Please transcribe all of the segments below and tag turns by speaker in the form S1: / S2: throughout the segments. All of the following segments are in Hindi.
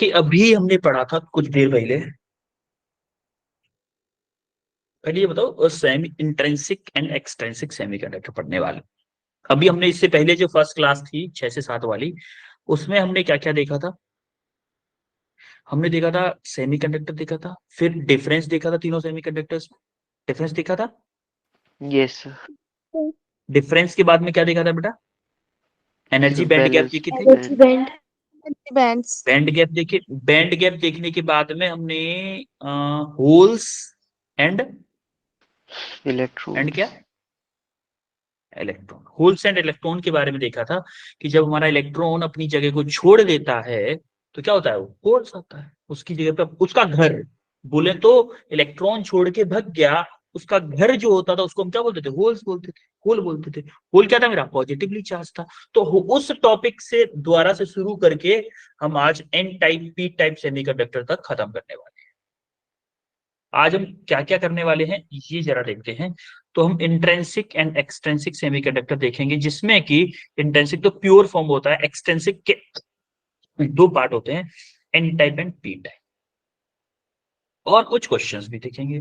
S1: कि अभी हमने पढ़ा था कुछ देर पहले। पहले ये बताओ, semi intrinsic and extrinsic semiconductor पढ़ने वाले। अभी हमने इससे पहले जो फर्स्ट क्लास थी 6 से 7 वाली, उसमें हमने क्या क्या देखा था? हमने देखा था सेमीकंडक्टर देखा था, फिर डिफरेंस देखा था तीनों सेमीकंडक्टर्स में। डिफरेंस देखा था।
S2: Yes sir.
S1: डिफरेंस के बाद में क्या देखा था बेटा? एनर्जी बैंड गैप
S2: बैलेंस
S1: देखी थी।
S3: Energy band. Energy bands.
S1: Band gap देखे। बैंड गैप देखने के बाद में हमने होल्स एंड
S2: इलेक्ट्रॉन्स।
S1: क्या? इलेक्ट्रॉन। होल्स एंड इलेक्ट्रॉन के बारे में देखा था कि जब हमारा इलेक्ट्रॉन अपनी जगह को छोड़ देता है तो क्या होता है? वो होल्स आता है उसकी जगह पे। उसका घर बोले तो इलेक्ट्रॉन छोड़ के भग गया, उसका घर जो होता था उसको हम क्या बोलते थे? होल्स बोलते थे। होल बोलते थे। होल क्या था मेरा? पॉजिटिवली चार्ज था। तो उस टॉपिक से दोबारा से शुरू करके हम आज N type P type semiconductor तक खत्म करने वाले हैं। आज हम क्या क्या करने वाले हैं ये जरा देखते हैं। तो हम इंट्रिंसिक एंड एक्सट्रिंसिक सेमीकंडक्टर देखेंगे, जिसमें कि इंट्रिंसिक तो प्योर फॉर्म होता है, एक्सट्रिंसिक के दो पार्ट होते हैं, N type and P type. और कुछ क्वेश्चंस भी देखेंगे।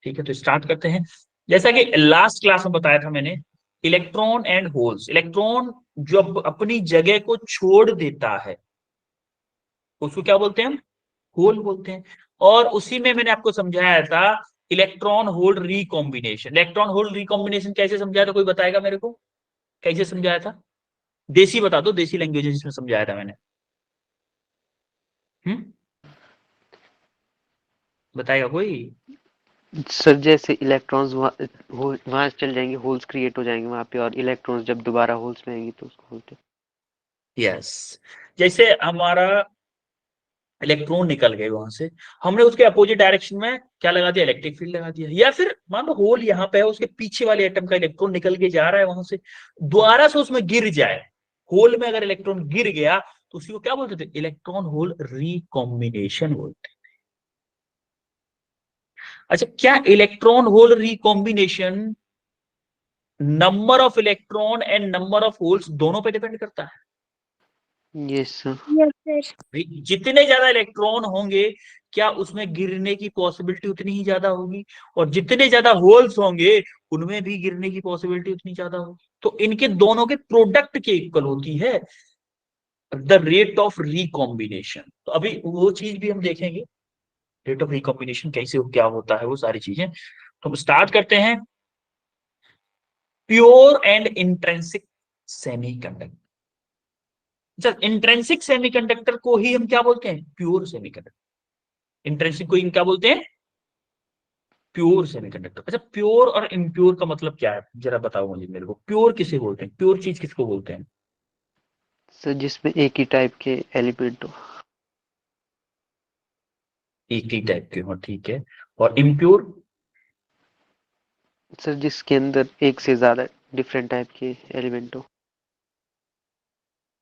S1: ठीक है, तो स्टार्ट करते हैं। जैसा कि लास्ट क्लास में बताया था मैंने, इलेक्ट्रॉन एंड होल्स। इलेक्ट्रॉन जब अपनी जगह को छोड़ देता है उसको क्या बोलते हैं? हम होल बोलते हैं। और उसी में मैंने आपको समझाया था electron hole recombination. Electron hole recombination कैसे समझाया था? कोई बताएगा मेरे को? कैसे समझाया था? देसी बता दो, देसी लैंग्वेज जिसमें समझाया था मैंने। हम्म, बताएगा कोई?
S2: सर जैसे इलेक्ट्रॉन्स वहां चल जाएंगे, होल्स क्रिएट हो जाएंगे वहां पे, और इलेक्ट्रॉन्स जब दोबारा होल्स में आएंगी तो उसको बोलते
S1: यस। जैसे हमारा इलेक्ट्रॉन निकल गए वहां से, हमने उसके अपोजिट डायरेक्शन में क्या लगा दिया? इलेक्ट्रिक फील्ड लगा दिया। या फिर मान लो होल यहाँ पे है, उसके पीछे वाले एटम का इलेक्ट्रॉन निकल के जा रहा है वहां से, दोबारा से उसमें गिर जाए। होल में अगर इलेक्ट्रॉन गिर गया तो उसी को क्या बोलते थे? इलेक्ट्रॉन होल रिकॉम्बिनेशन बोलते हैं। अच्छा, क्या electron hole recombination number of electron and number of holes दोनों पे डिपेंड करता है?
S2: हैं। Yes sir.
S3: Yes sir.
S1: भाई जितने ज्यादा इलेक्ट्रॉन होंगे, क्या उसमें गिरने की पॉसिबिलिटी उतनी ही ज्यादा होगी? और जितने ज्यादा होल्स होंगे उनमें भी गिरने की पॉसिबिलिटी उतनी ज्यादा होगी। तो इनके दोनों के प्रोडक्ट के इक्वल होती है द रेट ऑफ रिकॉम्बिनेशन। तो अभी वो चीज भी हम देखेंगे, रेट ऑफ रिकॉम्बिनेशन कैसे क्या होता है, वो सारी चीजें। तो हम स्टार्ट करते हैं। Pure and intrinsic semiconductor. Intrinsic semiconductor को ही हम क्या बोलते हैं? Pure semiconductor. इंट्रिंसिक को ही हम क्या बोलते हैं? Pure semiconductor. अच्छा, प्योर और इम्प्योर का मतलब क्या है जरा बताओ मुझे, मेरे को प्योर किसे बोलते हैं? प्योर चीज किसको बोलते हैं?
S2: सर जिसमें एक ही टाइप के एलिमेंट हो।
S1: एक ही टाइप के हो, ठीक है। और इम्प्योर?
S2: सर जिसके अंदर एक से ज्यादा डिफरेंट टाइप के एलिमेंट हो।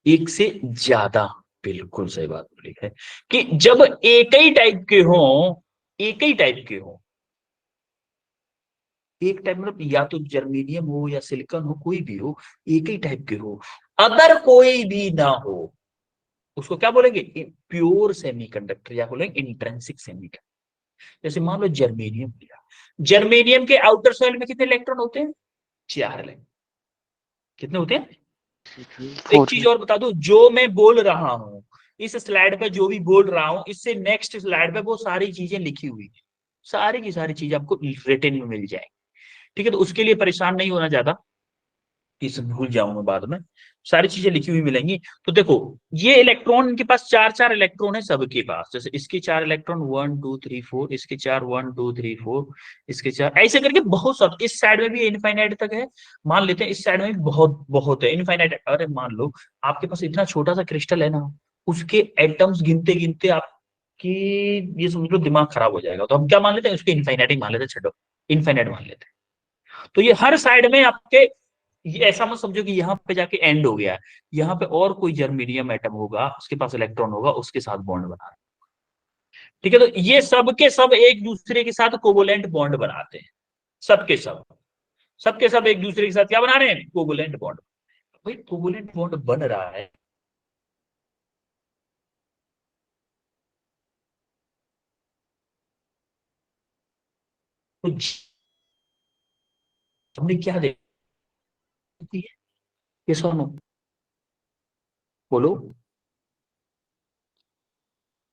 S1: एक से ज्यादा। बिल्कुल सही बात बोली है कि जब एक ही टाइप के हो, एक ही टाइप के हो, एक टाइप मतलब या तो जर्मेनियम हो या सिलिकॉन हो, कोई भी हो, एक ही टाइप के हो, अदर कोई भी ना हो, उसको क्या बोलेंगे? प्योर सेमीकंडक्टर या बोलेंगे इंट्रिंसिक सेमीकंडक्टर। जैसे मान लो जर्मेनियम लिया। जर्मेनियम के आउटर सॉइल में कितने इलेक्ट्रॉन होते हैं? 4 इलेक्ट्रॉन। कितने होते हैं? एक
S2: 4
S1: चीज और बता दूं, जो मैं बोल रहा हूं इस स्लाइड पे, जो भी बोल रहा हूं इससे नेक्स्ट स्लाइड पे वो सारी चीजें लिखी हुई है। सारी की सारी चीज आपको रिटन में मिल जाएगी। ठीक है, तो उसके लिए परेशान नहीं होना ज्यादा कि सब भूल जाऊं मैं बाद में। सारी चीजें लिखी हुई मिलेंगी। तो देखो, ये इलेक्ट्रॉन इनके पास चार चार इलेक्ट्रॉन है सबके पास। जैसे इसके 4 इलेक्ट्रॉन 1 2 3 4, इसके 4 1 2 3 4, इसके 4, ऐसे करके बहुत सब। इस साइड में भी इनफाइनाइट तक है। मान लेते हैं इस साइड में भी बहुत बहुत है इनफाइनाइट। अरे मान लो आपके पास इतना छोटा सा क्रिस्टल है ना, उसके एटम्स गिनते गिनते आपकी ये समझ लो दिमाग खराब हो जाएगा। तो हम क्या मान लेते हैं? उसके इनफाइनाइट ही मान लेते हैं, छो इनफाइनाइट मान लेते हैं। तो ये हर साइड में आपके, ये ऐसा मत समझो कि यहाँ पे जाके एंड हो गया है। यहाँ पे और कोई जर्मीनियम एटम होगा, उसके पास इलेक्ट्रॉन होगा, उसके साथ बॉन्ड बना रहा है। ठीक है, तो ये सब के सब एक दूसरे के साथ कोवोलेंट बॉन्ड बनाते हैं। सबके सब, सबके सब एक दूसरे के साथ क्या बना रहे हैं? कोवोलेंट बॉन्ड। भाई कोवोलेंट बॉन्ड बन रहा है तो हमने क्या देखी है, ये सुनो, बोलो।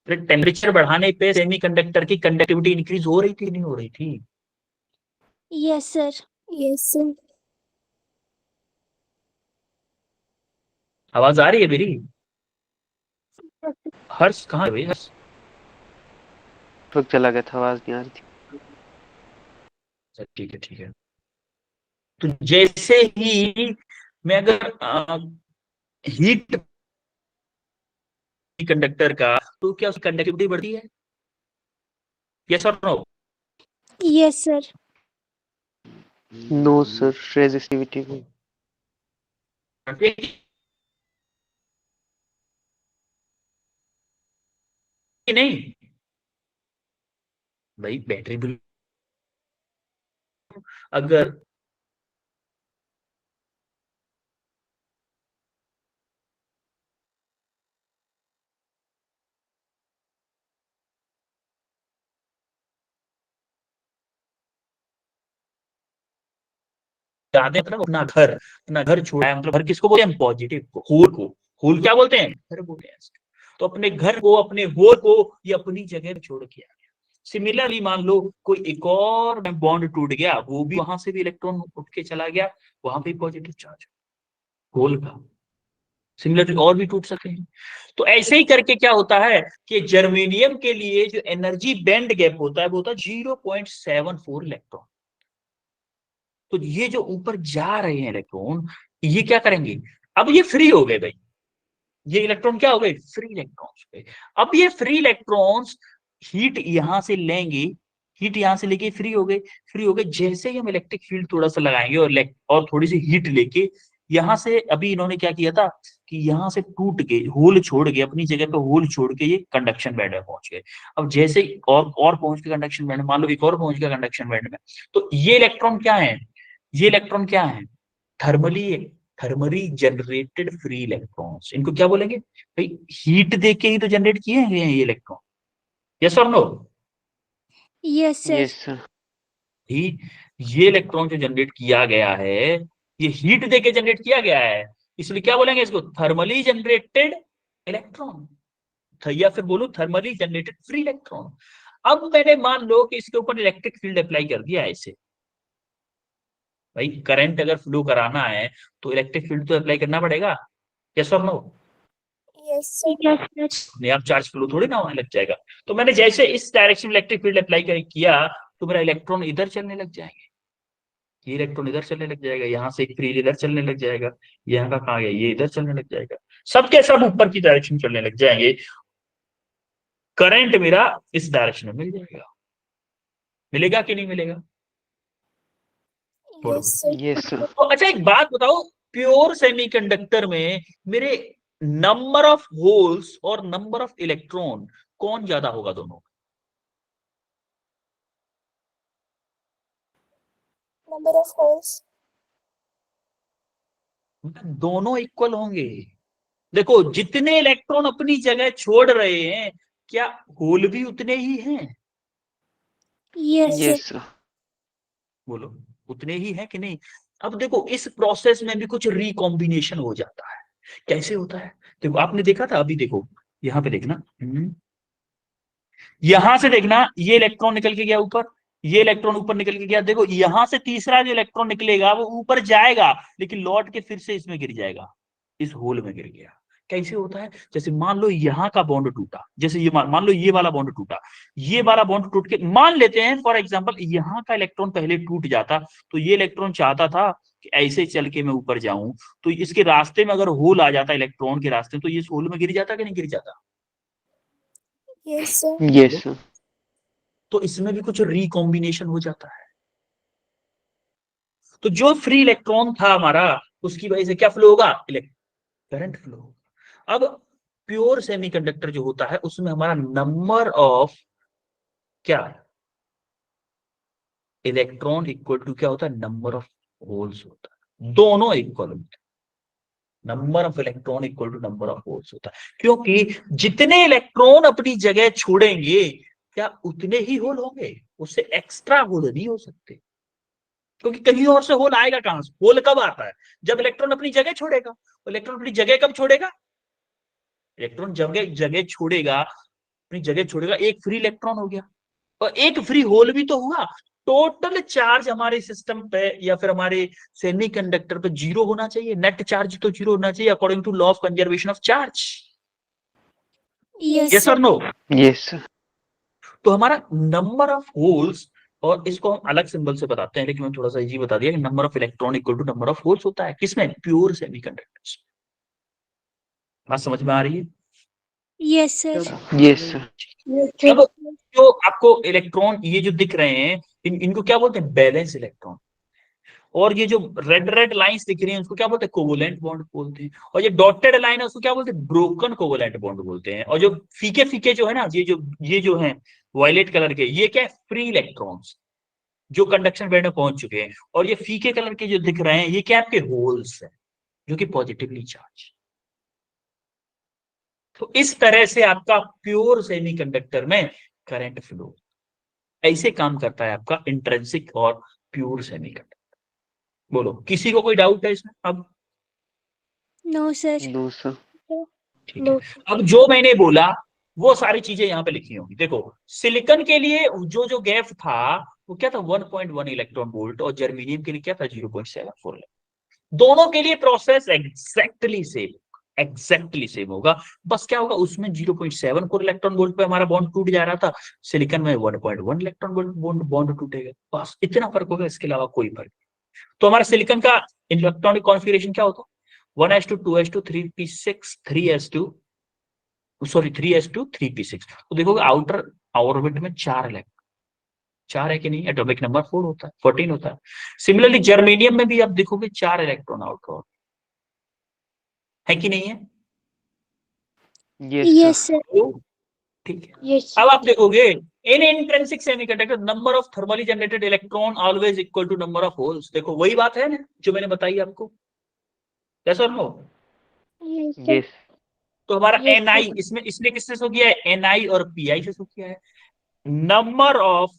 S1: टेम्परेचर बढ़ाने पे सेमीकंडक्टर की कंडक्टिविटी इंक्रीज हो रही थी नहीं हो रही थी?
S3: Yes, sir. Yes, sir.
S1: आवाज आ रही है मेरी? हर्ष कहाँ है भाई, हर्ष?
S2: वक्त चला गया था, आवाज नहीं आ रही थी।
S1: अच्छा, ठीक है ठीक है। तो जैसे ही मैं अगर हीट कंडक्टर का, तो क्या उसकी कंडक्टिविटी बढ़ती है? यस और no?
S3: Yes, sir.
S2: No sir, resistivity में।
S1: नहीं भाई, बैटरी बिल अगर ज्यादा मतलब अपना घर छोड़ा है, मतलब घर किसको बोलते हैं? पॉजिटिव को, होल को। होल क्या बोलते हैं? घर बोलते हैं। तो अपने घर को, अपने होल को ये अपनी जगह पे छोड़ के आ गया। सिमिलरली मान लो कोई एक और बॉन्ड टूट गया, वो भी वहां से भी इलेक्ट्रॉन उठ के चला गया, वहां पे पॉजिटिव चार्ज होल का। सिमिलरली और भी टूट सकते हैं। तो ऐसे ही करके क्या होता है कि जर्मेनियम के लिए जो एनर्जी बैंड गैप होता है वो होता है 0.74 इलेक्ट्रॉन। तो ये जो ऊपर जा रहे हैं इलेक्ट्रॉन, ये क्या करेंगे? अब ये फ्री हो गए भाई, ये इलेक्ट्रॉन क्या हो गए? फ्री इलेक्ट्रॉन्स हो गए। अब ये फ्री इलेक्ट्रॉन्स हीट यहां से लेंगे, हीट यहां से लेके फ्री हो गए। फ्री हो गए, जैसे ही हम इलेक्ट्रिक फील्ड थोड़ा सा लगाएंगे और थोड़ी सी हीट लेके यहां से, अभी इन्होंने क्या किया था कि यहां से टूट के होल छोड़ के, अपनी जगह पे होल छोड़ के ये कंडक्शन बैंड में पहुंच गए। अब जैसे ही और पहुंच के कंडक्शन बैंड में, मान लो एक और पहुंच गया कंडक्शन बैंड में, तो ये इलेक्ट्रॉन क्या है? ये इलेक्ट्रॉन क्या है? Thermally thermally generated free electrons. इनको क्या बोलेंगे भाई? हीट देके ही तो जनरेट किए हैं ये इलेक्ट्रॉन। यस और no?
S3: Yes, sir.
S2: Yes sir.
S1: ही ये इलेक्ट्रॉन जो जनरेट किया गया है, ये हीट देके जनरेट किया गया है, इसलिए क्या बोलेंगे इसको? थर्मली जनरेटेड इलेक्ट्रॉन, या फिर बोलो थर्मली जनरेटेड फ्री इलेक्ट्रॉन। अब मैंने मान लो कि इसके ऊपर इलेक्ट्रिक फील्ड अप्लाई कर दिया ऐसे, भाई करंट अगर फ्लो कराना है तो इलेक्ट्रिक फील्ड तो अप्लाई करना पड़ेगा। यस और no?
S3: Yes, sir. Yes, sir.
S1: अपने आप चार्ज फ्लो थोड़ी ना होने लग जाएगा। तो मैंने जैसे इस डायरेक्शन में इलेक्ट्रिक फील्ड अप्लाई किया, तो मेरा इलेक्ट्रॉन इधर चलने लग जाएंगे, ये इलेक्ट्रॉन इधर चलने लग जाएगा, यहाँ से एक फ्री इधर चलने लग जाएगा, यहाँ का कहाँ गया, ये इधर चलने लग जाएगा, सबके सब ऊपर की डायरेक्शन चलने लग जाएंगे। करंट मेरा इस डायरेक्शन में मिल जाएगा। मिलेगा कि नहीं मिलेगा? बोलो।
S3: Yes, sir.
S2: Yes sir.
S1: तो अच्छा एक बात बताओ, प्योर सेमीकंडक्टर में मेरे नंबर ऑफ होल्स और नंबर ऑफ इलेक्ट्रॉन कौन ज्यादा होगा दोनों?
S3: Number of holes.
S1: दोनों इक्वल होंगे। देखो जितने इलेक्ट्रॉन अपनी जगह छोड़ रहे हैं, क्या होल भी उतने ही हैं?
S3: Yes, sir.
S2: Yes sir.
S1: बोलो, उतने ही हैं कि नहीं? अब देखो इस प्रोसेस में भी कुछ रिकॉम्बिनेशन हो जाता है। कैसे होता है? देखो आपने देखा था, अभी देखो यहां पे देखना, यहां से देखना, ये इलेक्ट्रॉन निकल के गया ऊपर, ये इलेक्ट्रॉन ऊपर निकल के गया। देखो यहां से तीसरा जो इलेक्ट्रॉन निकलेगा वो ऊपर जाएगा, लेकिन लौट के फिर से इसमें गिर जाएगा, इस होल में गिर गया। कैसे होता है? जैसे मान लो यहाँ का बॉन्ड टूटा, जैसे ये मान लो ये वाला बॉन्ड टूटा, ये वाला बॉन्ड टूट के, मान लेते हैं फॉर एग्जांपल यहाँ का इलेक्ट्रॉन पहले टूट जाता, तो ये इलेक्ट्रॉन चाहता था कि ऐसे चल के मैं ऊपर जाऊं, तो इसके रास्ते में अगर होल आ जाता इलेक्ट्रॉन के रास्ते, तो ये इस होल में गिर जाता कि नहीं गिर जाता?
S3: Yes, sir.
S2: Yes sir.
S1: तो इसमें भी कुछ रिकॉम्बिनेशन हो जाता है। तो जो फ्री इलेक्ट्रॉन था हमारा, उसकी वजह से क्या फ्लो होगा? करंट फ्लो होगा। अब प्योर सेमीकंडक्टर जो होता है उसमें हमारा नंबर ऑफ क्या, इलेक्ट्रॉन इक्वल टू क्या होता है? नंबर ऑफ होल्स होता है। दोनों इक्वल होते हैं, number of electron equal to number of holes होता है। क्योंकि जितने इलेक्ट्रॉन अपनी जगह छोड़ेंगे क्या उतने ही होल होंगे? उससे एक्स्ट्रा होल नहीं हो सकते, क्योंकि कहीं और से होल आएगा कहां से? होल कब आता है? जब इलेक्ट्रॉन अपनी जगह छोड़ेगा। इलेक्ट्रॉन अपनी जगह कब छोड़ेगा? इलेक्ट्रॉन जगह जगह छोड़ेगा, अपनी जगह छोड़ेगा, एक फ्री इलेक्ट्रॉन हो गया और एक फ्री होल भी तो हुआ। टोटल चार्ज हमारे सिस्टम पे या फिर हमारे सेमीकंडक्टर पे जीरो होना चाहिए, नेट चार्ज तो जीरो होना चाहिए according to law of conservation of charge.
S3: Yes,
S1: yes और
S3: sir.
S1: नो?
S2: Yes sir.
S1: तो हमारा नंबर ऑफ होल्स, और इसको हम अलग सिंबल से बताते हैं, लेकिन मैं थोड़ा सा इजी बता दिया कि number of electron equal to number of holes होता है किसमें? Pure semiconductors. बात समझ में आ रही है?
S3: Yes, sir.
S2: Yes sir.
S1: अब जो आपको इलेक्ट्रॉन ये जो दिख रहे हैं, इनको क्या बोलते हैं? Balance electron. और ये जो रेड रेड लाइंस दिख रही हैं उसको क्या बोलते हैं? कोवलेंट बॉन्ड बोलते हैं। और ये डॉटेड लाइन है उसको क्या बोलते हैं? ब्रोकन कोवलेंट बॉन्ड बोलते हैं। और जो फीके फीके जो है ना, ये जो है वायलेट कलर के, ये क्या है? फ्री इलेक्ट्रॉन्स जो कंडक्शन बैंड में पहुंच चुके हैं। और ये फीके कलर के जो दिख रहे हैं ये क्या? आपके होल्स है जो कि पॉजिटिवली चार्ज। तो इस तरह से आपका प्योर सेमीकंडक्टर में करंट फ्लो ऐसे काम करता है आपका इंट्रिंसिक और प्योर सेमीकंडक्टर। बोलो, किसी को कोई डाउट है इसमें? अब
S3: No, sir.
S2: No sir.
S1: ठीक है, अब जो मैंने बोला वो सारी चीजें यहाँ पे लिखी होंगी। देखो, सिलिकॉन के लिए जो जो गैप था वो क्या था? 1.1 इलेक्ट्रॉन वोल्ट। और जर्मेनियम के लिए क्या था? 0.74। दोनों के लिए प्रोसेस एग्जैक्टली सेम होगा। बस क्या होगा, उसमें 0.74 इलेक्ट्रॉन वोल्ट पे हमारा बॉन्ड टूट जा रहा था, सिलिकॉन में 1.1 इलेक्ट्रॉन वोल्ट बॉन्ड टूटेगा। बस इतना फर्क होगा, इसके अलावा कोई फर्क नहीं। तो हमारा सिलिकॉन का इलेक्ट्रॉनिक कॉन्फ़िगरेशन क्या होता? 1s2 2s2 3p6 3s2 sorry 3s2 3p6। तो देखोगे आउटर ऑर्बिट में 4 इलेक्ट्रॉन, 4 है कि नहीं? एटॉमिक नंबर 4 होता है, 14 होता है। सिमिलरली जर्मेनियम में भी आप देखोगे 4 इलेक्ट्रॉन आउटर है कि नहीं है?
S2: Yes
S3: Yes,
S2: sir.
S3: sir.
S1: तो ठीक है।
S3: Yes.
S1: अब आप देखोगे in intrinsic semiconductor number of thermally generated electron always equal to number of holes. देखो वही बात है ना जो मैंने बताई आपको, यस और नो?
S3: Yes, sir.
S2: यस।
S1: तो हमारा
S3: Yes,
S1: Ni
S3: sir.
S1: इसमें इसने किससे शो किया है? Ni और Pi से शो किया है। Number of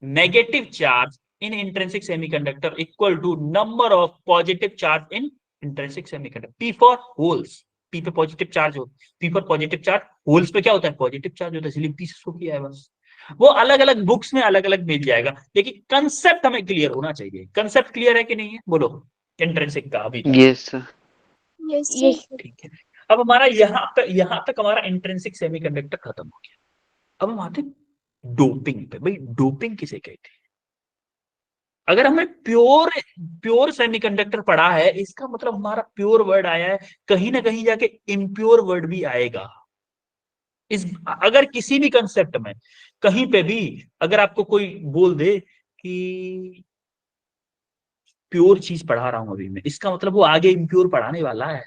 S1: negative charge in intrinsic semiconductor equal to number of positive charge in intrinsic semiconductor. P for holes, P पे पॉजिटिव चार्ज हो, P for positive charge, holes पे क्या होता है? पॉजिटिव चार्ज होता है, इसलिए पी से शो किया है बस। वो अलग अलग बुक्स में अलग अलग मिल जाएगा, लेकिन कंसेप्ट हमें क्लियर होना चाहिए। कंसेप्ट क्लियर है कि नहीं है? बोलो इंट्रिंसिक का अभी तक।
S2: Yes sir.
S3: Yes, sir.
S1: ठीक है, अब हमारा यहां तक हमारा इंट्रिंसिक सेमीकंडक्टर खत्म हो गया। अब हम आते डोपिंग पे। भाई डोपिंग किसे कहते हैं? अगर हमने प्योर प्योर सेमीकंडक्टर पढ़ा है, इसका मतलब हमारा प्योर वर्ड आया है, कहीं ना कहीं जाके इम्प्योर वर्ड भी आएगा। इस अगर किसी भी कंसेप्ट में कहीं पे भी अगर आपको कोई बोल दे कि प्योर चीज पढ़ा रहा हूं अभी मैं, इसका मतलब वो आगे इम्प्योर पढ़ाने वाला है।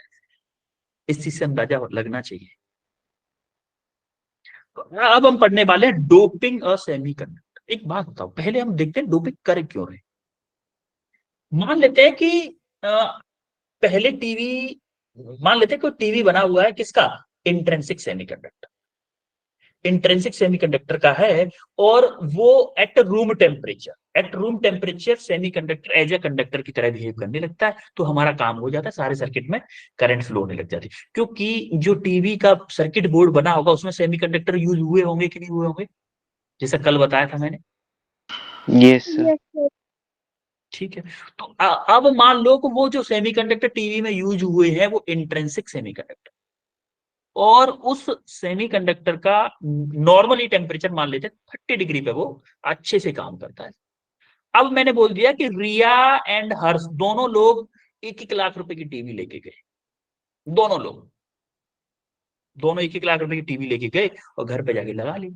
S1: इस चीज से अंदाजा लगना चाहिए। अब हम पढ़ने वाले हैं डोपिंग और सेमीकंडक्टर। एक बात बताओ, पहले हम देखते हैं डोपिंग कर क्यों रहे। मान लेते हैं कि पहले टीवी, मान लेते हैं कोई टीवी बना हुआ है किसका? इंट्रिंसिक सेमीकंडक्टर, इंट्रिंसिक सेमीकंडक्टर का है। और वो at room temperature semiconductor as a conductor की तरह बिहेव करने लगता है। तो हमारा काम हो जाता है, सारे सर्किट में करंट फ्लो होने लग जाती है, क्योंकि जो टीवी का सर्किट बोर्ड बना होगा उसमें सेमीकंडक्टर यूज हुए होंगे कि नहीं हुए होंगे, जैसा कल बताया था मैंने।
S2: Yes sir.
S3: Yes, sir.
S1: ठीक है, तो अब मान लो कि वो जो सेमीकंडक्टर टीवी में यूज हुए हैं वो इंट्रिंसिक सेमीकंडक्टर, और उस सेमीकंडक्टर का नॉर्मली टेम्परेचर मान लेते हैं 30 डिग्री पे वो अच्छे से काम करता है। अब मैंने बोल दिया कि रिया एंड हर्ष दोनों लोग 1-1 लाख रुपए की टीवी लेके गए, दोनों लोग, दोनों 1-1 लाख रुपए की टीवी लेके गए और घर पे जाके लगा ली।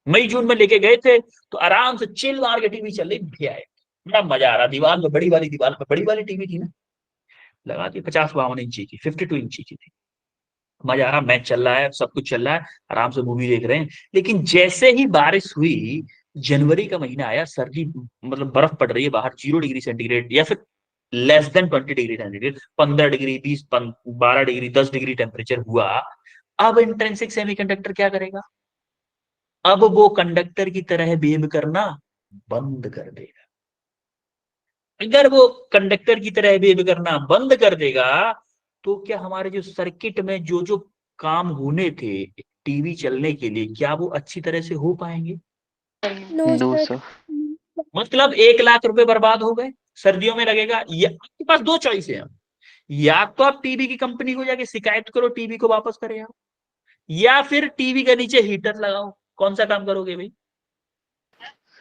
S1: मई जून में लेके गए थे तो आराम से चिल मार के टीवी चल रही, बढ़िया है, बड़ा मजा आ रहा। दीवार में बड़ी वाली टीवी थी ना, लगा दी, 50-52 इंची की, 52 इंची की थी। मजा आ रहा, मैच चल रहा है, सब कुछ चल रहा है, आराम से मूवी देख रहे हैं। लेकिन जैसे ही बारिश हुई, जनवरी का महीना आया, सर्दी मतलब बर्फ पड़ रही है बाहर, 0 डिग्री सेंटीग्रेड या फिर less than 20 degree centigrade, 15 degree 20 12 degree 10 degree temperature हुआ। अब इंट्रिंसिक सेमीकंडक्टर क्या करेगा? अब वो कंडक्टर की तरह बिहेव करना बंद कर देगा। अगर वो कंडक्टर की तरह बिहेव करना बंद कर देगा तो क्या हमारे जो सर्किट में जो जो काम होने थे टीवी चलने के लिए, क्या वो अच्छी तरह से हो पाएंगे?
S3: No
S2: no
S3: sir.
S2: सर।
S1: मतलब 1 लाख रुपए बर्बाद हो गए। सर्दियों में लगेगा, या आपके पास दो चॉइस है, या तो आप टीवी की कंपनी को जाके शिकायत करो, टीवी को वापस करे आओ, या फिर टीवी के नीचे हीटर लगाओ। कौन सा काम करोगे भाई?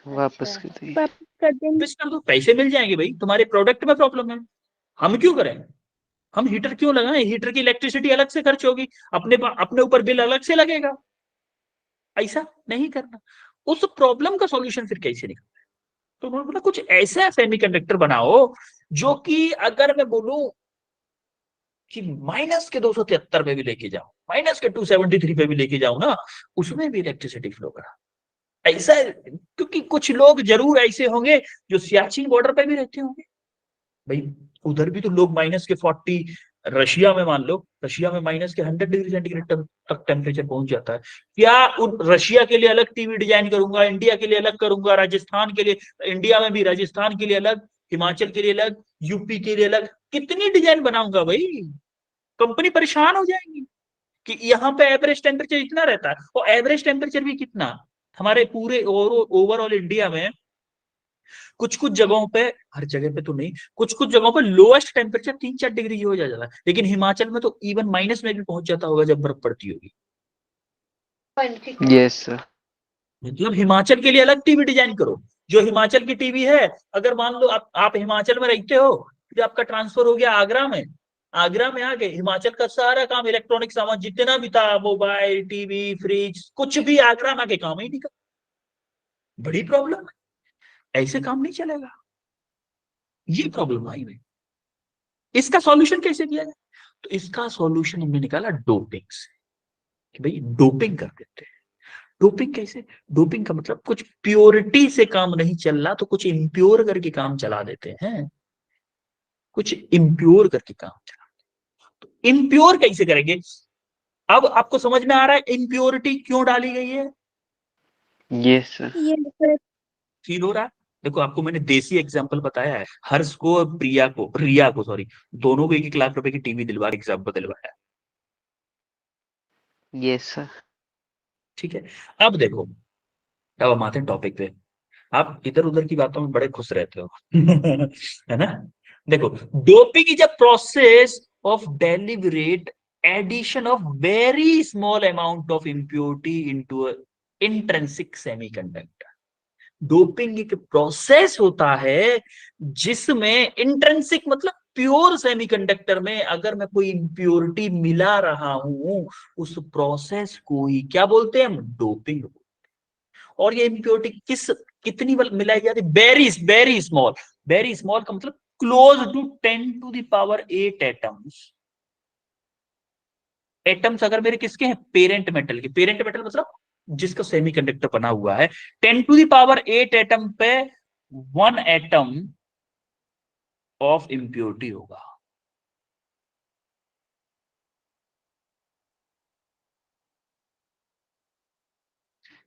S2: वापस कर दिए।
S3: वापस कर देंगे।
S1: वापस कर दो, पैसे मिल जाएंगे भाई, तुम्हारे प्रोडक्ट में प्रॉब्लम है। हम क्यों करें? हम हीटर क्यों लगाएं? हीटर की इलेक्ट्रिसिटी अलग से खर्च होगी, अपने ऊपर बिल अलग से लगेगा। ऐसा नहीं करना। उस प्रॉब्लम का सॉल्यूशन फिर कैसे निकले? तो उन्होंने बोला कुछ ऐसा सेमीकंडक्टर बनाओ जो कि अगर मैं बोलूं कि माइनस के 273 पे भी लेके जाओ, माइनस के 273 पे भी लेके जाओ ना, उसमें भी इलेक्ट्रिसिटी फ्लो करा। ऐसा क्योंकि कुछ लोग जरूर ऐसे होंगे जो सियाचिन बॉर्डर पे भी रहते होंगे भाई, उधर भी तो लोग -40, रशिया में मान लो, रशिया में -100 डिग्री सेंटीग्रेड तक टेम्परेचर पहुंच जाता है। क्या उन रशिया के लिए अलग टीवी डिजाइन करूंगा, इंडिया के लिए अलग करूंगा, राजस्थान के लिए, इंडिया में भी राजस्थान के लिए अलग, हिमाचल के लिए अलग, यूपी के लिए अलग, कितनी डिजाइन बनाऊंगा भाई? कंपनी परेशान हो जाएगी कि यहाँ पे एवरेज टेम्परेचर इतना रहता है, और एवरेज टेम्परेचर भी कितना हमारे पूरे ओवरऑल इंडिया में, कुछ कुछ जगहों पे, हर जगह पे तो नहीं, कुछ कुछ जगहों पे लोएस्ट टेम्परेचर 3-4 डिग्री हो जाता है, लेकिन हिमाचल में तो इवन माइनस में भी पहुंच जाता होगा जब बर्फ पड़ती होगी।
S2: Yes sir.
S1: मतलब हिमाचल के लिए अलग टीवी डिजाइन करो। जो हिमाचल की टीवी है, अगर मान लो आप हिमाचल में रहते हो, फिर आपका ट्रांसफर हो गया आगरा में, आगरा में आके हिमाचल का सारा काम, इलेक्ट्रॉनिक सामान जितना भी था, मोबाइल, टीवी, फ्रिज, कुछ भी आगरा में आके काम ही नहीं कर। बड़ी प्रॉब्लम है, ऐसे काम नहीं चलेगा। ये प्रॉब्लम आई भाई, इसका सॉल्यूशन कैसे किया जाए? तो इसका सॉल्यूशन हमने निकाला डोपिंग से, कि भाई डोपिंग कर देते हैं। डोपिंग कैसे? डोपिंग का मतलब कुछ प्योरिटी से काम नहीं चल रहा तो कुछ इम्प्योर करके काम चला देते हैं, कुछ इम्प्योर करके काम चला। तो इम्प्योर कैसे करेंगे? अब आपको समझ में आ रहा है इम्प्योरिटी क्यों डाली गई है?
S2: Yes sir.
S3: ये सर।
S1: फील हो रहा है? देखो आपको मैंने देसी एग्जांपल बताया है, हर्ष को और रिया को सॉरी, दोनों को 1-1 लाख रुपए की टीवी दिलवा एग्जाम्पल दिलवाया है।
S2: Yes sir.
S1: ठीक है, अब देखो, अब हम आते हैं टॉपिक पे। आप इधर उधर की बातों में बड़े खुश रहते हो है ना? देखो, doping is a process of deliberate addition of very small amount of impurity into intrinsic semiconductor. Doping एक प्रोसेस होता है जिसमें इंट्रिंसिक मतलब प्योर सेमीकंडक्टर में अगर मैं कोई इम्प्योरिटी मिला रहा हूं, उस प्रोसेस को ही क्या बोलते हैं हम? डोपिंग। और ये इम्प्योरिटी कितनी मिलाई जाती है? Very very small. Very small का मतलब क्लोज टू 10⁸ एटम्स। एटम्स अगर मेरे किसके हैं? पेरेंट मेटल के। पेरेंट मेटल मतलब जिसका सेमीकंडक्टर बना हुआ है, 10⁸ एटम पे 1 एटम ऑफ इम्प्योरिटी होगा।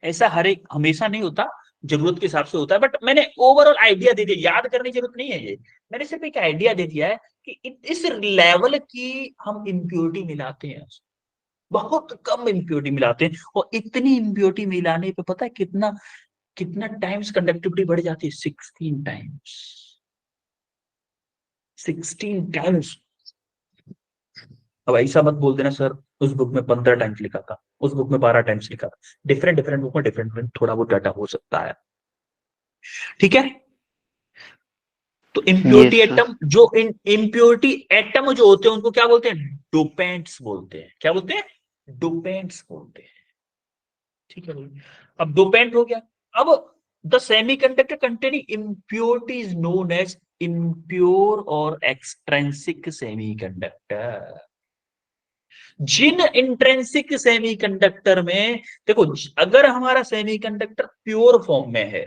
S1: ऐसा हर एक हमेशा नहीं होता, जरूरत के हिसाब से होता है, बट मैंने ओवरऑल आइडिया दे दिया, याद करने की जरूरत नहीं है ये, मैंने सिर्फ एक आइडिया दे दिया है कि इस लेवल की हम इम्प्योरिटी मिलाते हैं, बहुत कम इम्प्योरिटी मिलाते हैं, और इतनी इम्प्योरिटी मिलाने पे पता है कितना कितना टाइम्स कंडक्टिविटी बढ़ जाती है? 16 टाइम्स। 16 टाइम्स। अब ऐसा मत बोल देना सर उस बुक में 15 टाइम्स लिखा था, उस बुक में 12 टाइम्स लिखा था। डिफरेंट डिफरेंट बुक में डिफरेंट थोड़ा बहुत डाटा हो सकता है। ठीक है, तो इम्प्योरिटी
S2: यस सर।
S1: एटम, जो इम्प्योरिटी एटम जो होते हैं उनको क्या बोलते हैं? डोपेंट्स बोलते हैं। क्या बोलते हैं? डोपेंट्स बोलते हैं। ठीक है भाई, अब डोपेंट हो गया। अब the semiconductor containing impurity is known as impure और एक्सट्रेंसिक सेमीकंडक्टर। जिन इंट्रेंसिक सेमीकंडक्टर में, देखो अगर हमारा सेमीकंडक्टर प्योर फॉर्म में है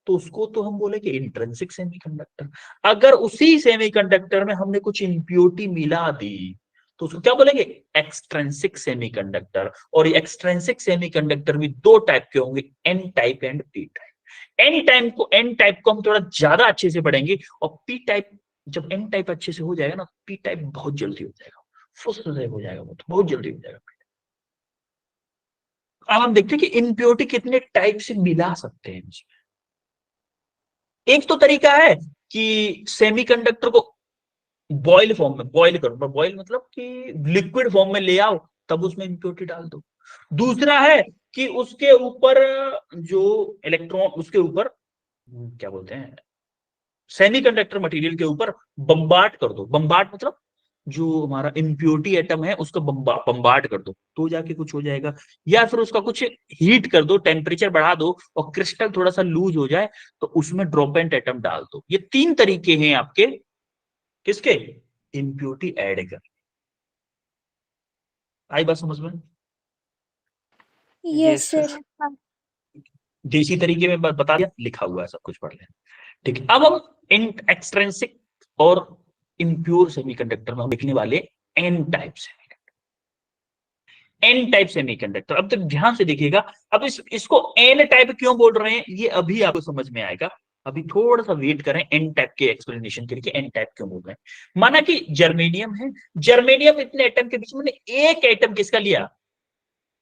S1: तो उसको तो हम बोलेंगे इंट्रेंसिक सेमीकंडक्टर। अगर उसी सेमीकंडक्टर में हमने कुछ इम्प्योरिटी मिला दी तो उसको क्या बोलेंगे, एक्सट्रिंसिक सेमीकंडक्टर। और ये एक्सट्रिंसिक सेमीकंडक्टर भी दो टाइप के होंगे, N type and P type. N type को हम थोड़ा ज्यादा अच्छे से पढ़ेंगे, और पी टाइप, जब एन टाइप अच्छे से हो जाएगा ना, पी टाइप बहुत जल्दी हो जाएगा, फुस से हो जाएगा, वो तो बहुत जल्दी हो जाएगा। अब हम देखते हैं कि इम्प्योरिटी कितने टाइप से मिला सकते हैं इसमें। एक तो तरीका है कि सेमीकंडक्टर को बॉयल फॉर्म में बॉयल करो, बॉयल मतलब कि लिक्विड फॉर्म में ले आओ, तब उसमें इम्प्योरिटी डाल दो। दूसरा है कि उसके ऊपर जो इलेक्ट्रॉन, उसके ऊपर क्या बोलते हैं, सेमीकंडक्टर मटेरियल के ऊपर बम्बार्ड कर दो। बम्बार्ड मतलब जो हमारा इम्प्योरिटी एटम है उसका बम्बार्ड कर दो, तो जाके कुछ हो जाएगा। या फिर उसका कुछ हीट कर दो, टेम्परेचर बढ़ा दो, और क्रिस्टल थोड़ा सा लूज हो जाए तो उसमें ड्रॉपेंट एटम डाल दो। ये तीन तरीके हैं आपके, किसके, इम्प्योरिटी ऐड कर। आई बात समझ में?
S3: Yes
S2: yes sir.
S3: सर।
S1: देसी तरीके में बता दिया, लिखा हुआ है, सब कुछ पढ़ लेना। ठीक है, अब हम इन एक्सट्रिंसिक और इम्प्योर सेमीकंडक्टर में हम लिखने वाले N type semiconductor. N type semiconductor, अब तक ध्यान से देखिएगा। अब इसको एन टाइप क्यों बोल रहे हैं ये अभी आपको समझ में आएगा। अभी थोड़ा सा वेट करें एन टाइप के एक्सप्लेनेशन के लिए, एन टाइप क्यों बोल रहे हैं। माना कि जर्मेनियम है, जर्मेनियम इतने एटम के बीच में एक एटम किसका लिया,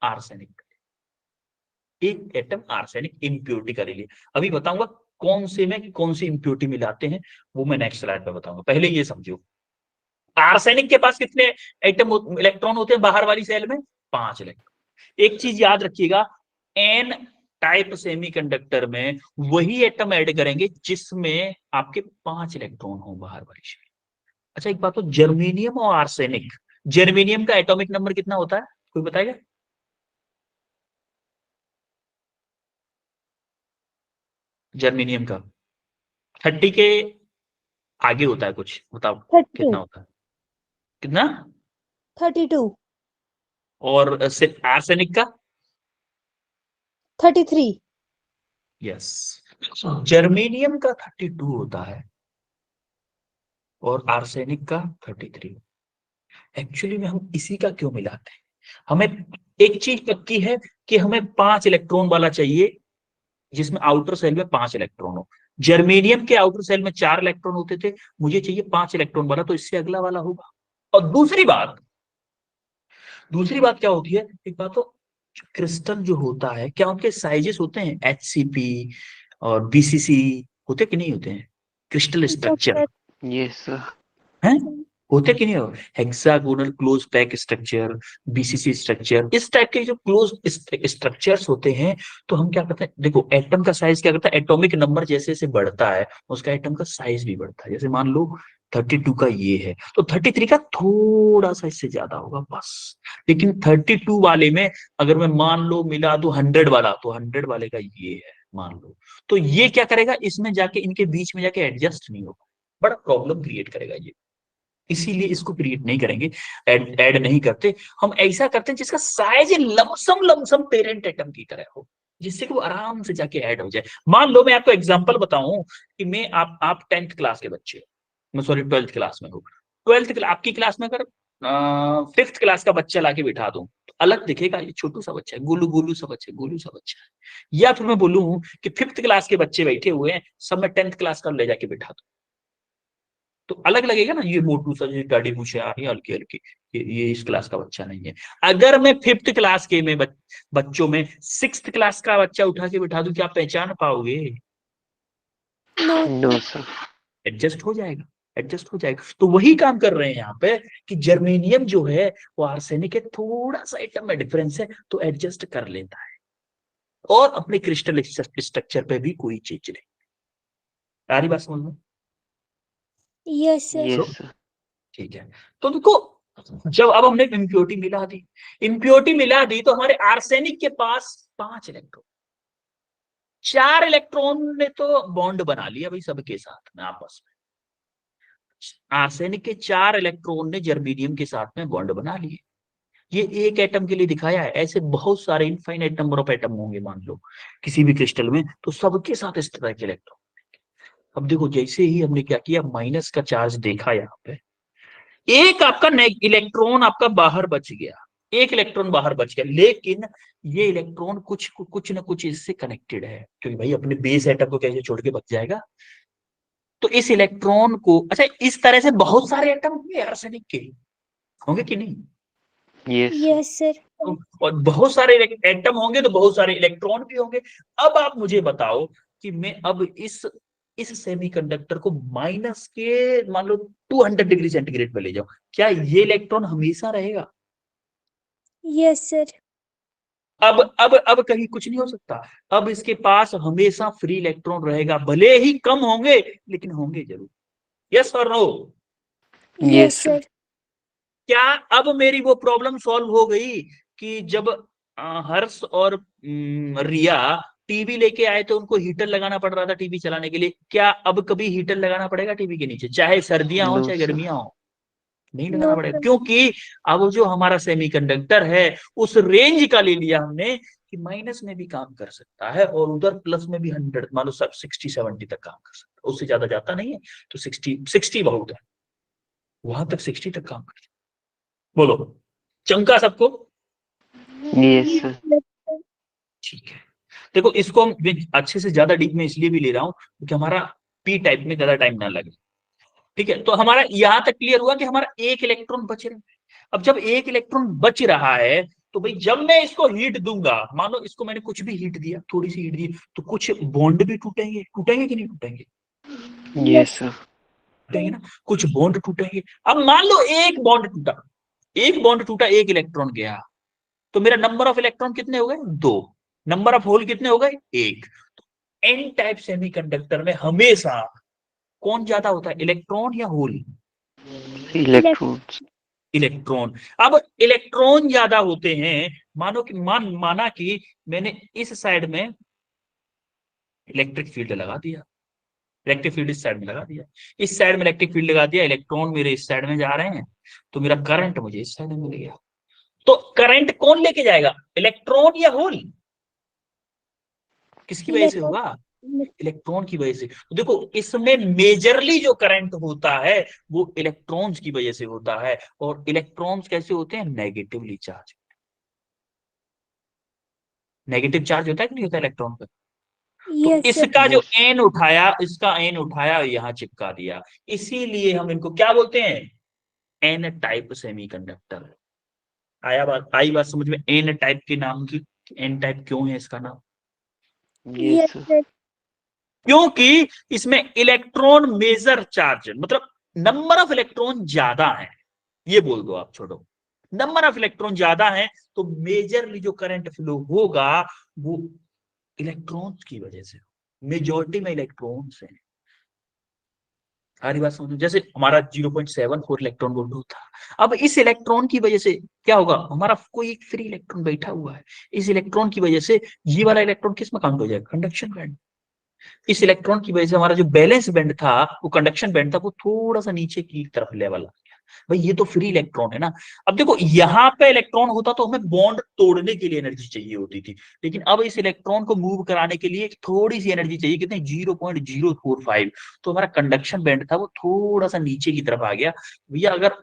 S1: आर्सेनिक। एक एटम आर्सेनिक इम्प्योरिटी का ले लिया। अभी बताऊंगा कौन से में कौन सी इम्प्योरिटी मिलाते हैं, वो मैं नेक्स्ट स्लाइड पे बताऊंगा। पहले ये समझो, आर्सेनिक के पास कितने एटम इलेक्ट्रॉन होते हैं बाहर वाली सेल में, 5 इलेक्ट्रॉन। एक चीज याद रखिएगा, एन टाइप सेमीकंडक्टर में वही एटम ऐड करेंगे जिसमें आपके 5 इलेक्ट्रॉन हो बाहर वाली सेल। अच्छा एक बात, तो जर्मेनियम और आर्सेनिक, जर्मेनियम का एटॉमिक नंबर कितना होता है, कोई बताएगा? जर्मेनियम का 30 के आगे होता है कुछ, बताओ
S3: 32।
S1: कितना होता है, कितना?
S3: 32।
S1: और आर्सेनिक का?
S3: 33।
S1: यस, जर्मेनियम का 32 होता है और आर्सेनिक का 33। एक्चुअली में हम इसी का क्यों मिलाते हैं, हमें एक चीज पक्की है कि हमें 5 इलेक्ट्रॉन वाला चाहिए जिसमें आउटर सेल में 5 इलेक्ट्रॉन हो। जर्मेनियम के आउटर सेल में 4 इलेक्ट्रॉन होते थे, मुझे चाहिए 5 इलेक्ट्रॉन वाला, तो इससे अगला वाला होगा। और दूसरी बात क्या होती है, एक बात तो क्रिस्टल जो होता है, क्या उनके साइजेस होते हैं, HCP और BCC, होते कि नहीं होते हैं क्रिस्टल स्ट्रक्चर,
S2: यस सर।
S1: हैं? होते कि नहीं हो, hexagonal close pack structure, BCC structure, इस टाइप के जो क्लोज स्ट्रक्चर्स होते हैं, तो हम क्या करते हैं, देखो एटम का साइज क्या करता है, एटॉमिक नंबर जैसे जैसे बढ़ता है उसका एटम का साइज भी बढ़ता है। जैसे मान लो 32 का ये है, तो 33 का थोड़ा सा इससे ज्यादा होगा बस। लेकिन 32 वाले में अगर मैं मान लो मिला दूं 100 वाला, तो 100 वाले का ये है मान लो, तो ये क्या करेगा, इसमें जाके इनके बीच में जाके एडजस्ट नहीं होगा, बड़ा प्रॉब्लम क्रिएट करेगा ये। इसीलिए इसको क्रिएट नहीं करेंगे, ऐड नहीं करते। हम ऐसा करते हैं जिसका size lump sum lump sum parent atom की तरह हो, जिससे कि वो आराम से जाके ऐड हो जाए। मान लो मैं आपको एग्जांपल बताऊं कि मैं आप 10th क्लास के बच्चे, मैं सॉरी 12th क्लास में हूँ, 12th आपकी क्लास में अगर 5th क्लास का बच्चा लाके बिठा दूं तो अलग दिखेगा, ये छोटू सा बच्चा है, गोलू गोलू सा बच्चा है, गोलू सा बच्चा है। या फिर मैं बोलूं कि 5th क्लास के बच्चे बैठे हुए हैं, सब मैं 10th क्लास का ले जाके बिठा दूं, तो अलग लगेगा ना, ये मोटू सा, ये गाड़ी पूछे आ रही है हल्की हल्की, ये इस क्लास का बच्चा नहीं है। अगर मैं 5th क्लास के में बच्चों में 6th क्लास का बच्चा उठा के बिठा दूं, क्या आप पहचान पाओगे?
S3: नो।
S2: No sir.
S1: एडजस्ट हो जाएगा, एडजस्ट हो जाएगा। तो वही काम कर रहे हैं यहाँ पे कि जर्मेनियम जो है वो आर्सेनिक है, थोड़ा सा एटम में डिफरेंस है तो एडजस्ट कर लेता है, और अपने क्रिस्टल स्ट्रक्चर पे भी कोई चीज नहीं। सारी बात समझ में?
S3: Yes sir.
S2: Yes sir.
S1: ठीक है, तो देखो, जब अब हमने इम्प्योरिटी मिला दी तो हमारे आर्सेनिक के पास 5 इलेक्ट्रॉन, 4 इलेक्ट्रॉन ने तो बॉन्ड बना लिया भाई सबके साथ में आपस में। आर्सेनिक के 4 इलेक्ट्रॉन ने जर्मेनियम के साथ में बॉन्ड बना लिए। ये एक एटम के लिए दिखाया है, ऐसे बहुत सारे इनफाइनाइट नंबर ऑफ एटम होंगे मान लो किसी भी क्रिस्टल में, तो सबके साथ इस तरह के इलेक्ट्रॉन। अब देखो जैसे ही हमने क्या किया, माइनस का चार्ज देखा यहाँ पे, एक आपका इलेक्ट्रॉन आपका बाहर बच गया, एक इलेक्ट्रॉन बाहर बच गया, लेकिन ये इलेक्ट्रॉन कुछ ना कुछ इससे कनेक्टेड है, क्योंकि भाई अपने बेस एटम को कैसे छोड़ के बच जाएगा। तो इस इलेक्ट्रॉन को, अच्छा इस तरह से बहुत सारे एटम होंगे आर्सेनिक के, होंगे कि नहीं?
S2: Yes
S3: yes sir.
S1: और बहुत सारे एटम होंगे तो बहुत सारे इलेक्ट्रॉन भी होंगे। अब आप मुझे बताओ कि मैं अब इस सेमीकंडक्टर को माइनस के मान लो 200 डिग्री सेंटीग्रेड पे ले जाऊं, क्या ये इलेक्ट्रॉन हमेशा रहेगा?
S3: Yes sir.
S1: अब कहीं कुछ नहीं हो सकता। अब इसके पास हमेशा फ्री इलेक्ट्रॉन रहेगा, भले ही कम होंगे लेकिन होंगे जरूर। यस और नो?
S3: Yes sir.
S1: क्या अब मेरी वो प्रॉब्लम सॉल्व हो गई कि जब हर्ष और रिया टीवी लेके आए तो उनको हीटर लगाना पड़ रहा था टीवी चलाने के लिए, क्या अब कभी हीटर लगाना पड़ेगा टीवी के नीचे, चाहे सर्दियां हो
S2: नो
S1: चाहे
S2: सर
S1: गर्मियां हो? नहीं
S3: नो
S1: लगाना पड़ेगा,
S3: सर।
S1: क्योंकि अब जो हमारा सेमीकंडक्टर है उस रेंज का ले लिया हमने कि माइनस में भी काम कर सकता है और उधर प्लस में भी 100 मान लो 60-70 तक काम कर सकता है, उससे ज्यादा जाता नहीं है। तो 60 बहुत है, वहां तक 60 तक काम कर सकता है। बोलो चमका सबको?
S2: यस सर
S1: ठीक है, देखो इसको हम अच्छे से ज्यादा डीप में इसलिए भी ले रहा हूं क्योंकि हमारा पी टाइप में ज्यादा टाइम ना लगे। ठीक है, तो हमारा यहां तक क्लियर हुआ कि हमारा एक इलेक्ट्रॉन बच रहा है। अब जब एक इलेक्ट्रॉन बच रहा है तो भाई जब मैं इसको हीट दूंगा, मान लो इसको मैंने कुछ भी हीट दिया, थोड़ी सी हीट दी, तो कुछ बॉन्ड भी टूटेंगे, टूटेंगे कि नहीं टूटेंगे?
S2: यस सर
S1: टूटेंगे ना, कुछ बॉन्ड टूटेंगे। अब मान लो एक बॉन्ड टूटा, एक बॉन्ड टूटा, एक इलेक्ट्रॉन गया, तो मेरा नंबर ऑफ इलेक्ट्रॉन कितने हो गए? 2। नंबर ऑफ होल कितने हो गए? 1। एन टाइप सेमीकंडक्टर में हमेशा कौन ज्यादा होता है, इलेक्ट्रॉन या होल?
S2: Electrons
S1: electron. अब इलेक्ट्रॉन ज्यादा होते हैं, मानो कि माना कि मैंने इस साइड में इलेक्ट्रिक फील्ड लगा दिया, इलेक्ट्रिक फील्ड इस साइड में लगा दिया, इस साइड में इलेक्ट्रिक फील्ड लगा दिया, इलेक्ट्रॉन मेरे इस साइड में जा रहे हैं, तो मेरा करंट मुझे इस साइड में मिल गया। तो करंट कौन लेके जाएगा, इलेक्ट्रॉन या होल? किसकी वजह से
S3: इलेक्ट्रॉन।
S1: होगा? इलेक्ट्रॉन की वजह से। तो देखो इसमें मेजरली जो करंट होता है वो इलेक्ट्रॉन्स की वजह से होता है, और इलेक्ट्रॉन्स कैसे होते हैं? Negatively charge. नेगेटिव चार्ज होता है कि नहीं होता इलेक्ट्रॉन पर? तो
S3: यस सर।
S1: इसका जो
S2: यस
S1: एन उठाया, इसका एन उठाया यहाँ चिपका दिया, इसीलिए हम इनको क्या बोलते हैं? N type semiconductor. आया बात, आई बात समझ में एन टाइप के नाम की? एन टाइप क्यों है इसका नाम?
S2: Yes
S3: yes
S2: sir
S3: sir.
S1: क्योंकि इसमें इलेक्ट्रॉन मेजर चार्ज, मतलब नंबर ऑफ इलेक्ट्रॉन ज्यादा है, ये बोल दो आप, छोड़ो, नंबर ऑफ इलेक्ट्रॉन ज्यादा है, तो मेजरली जो करंट फ्लो होगा वो इलेक्ट्रॉन्स की वजह से, मेजॉरिटी में इलेक्ट्रॉन्स हैं। सारी बात समझो, जैसे हमारा 0.74 इलेक्ट्रॉन वोल्ट होता, अब इस इलेक्ट्रॉन की वजह से क्या होगा, हमारा कोई एक फ्री इलेक्ट्रॉन बैठा हुआ है, इस इलेक्ट्रॉन की वजह से ये वाला इलेक्ट्रॉन किस में काउंट हो जाएगा? Conduction band. इस इलेक्ट्रॉन की वजह से हमारा जो बैलेंस बैंड था, वो कंडक्शन बैंड था, वो थोड़ा सा नीचे की तरफ लेवल आ गया। भाई ये तो फ्री इलेक्ट्रॉन है ना। अब देखो यहाँ पे इलेक्ट्रॉन होता तो हमें बॉन्ड तोड़ने के लिए एनर्जी चाहिए होती थी, लेकिन अब इस इलेक्ट्रॉन को मूव कराने के लिए थोड़ी सी एनर्जी चाहिए, कितनी? 0.045। तो हमारा कंडक्शन बैंड था वो थोड़ा सा नीचे की तरफ आ गया। भैया अगर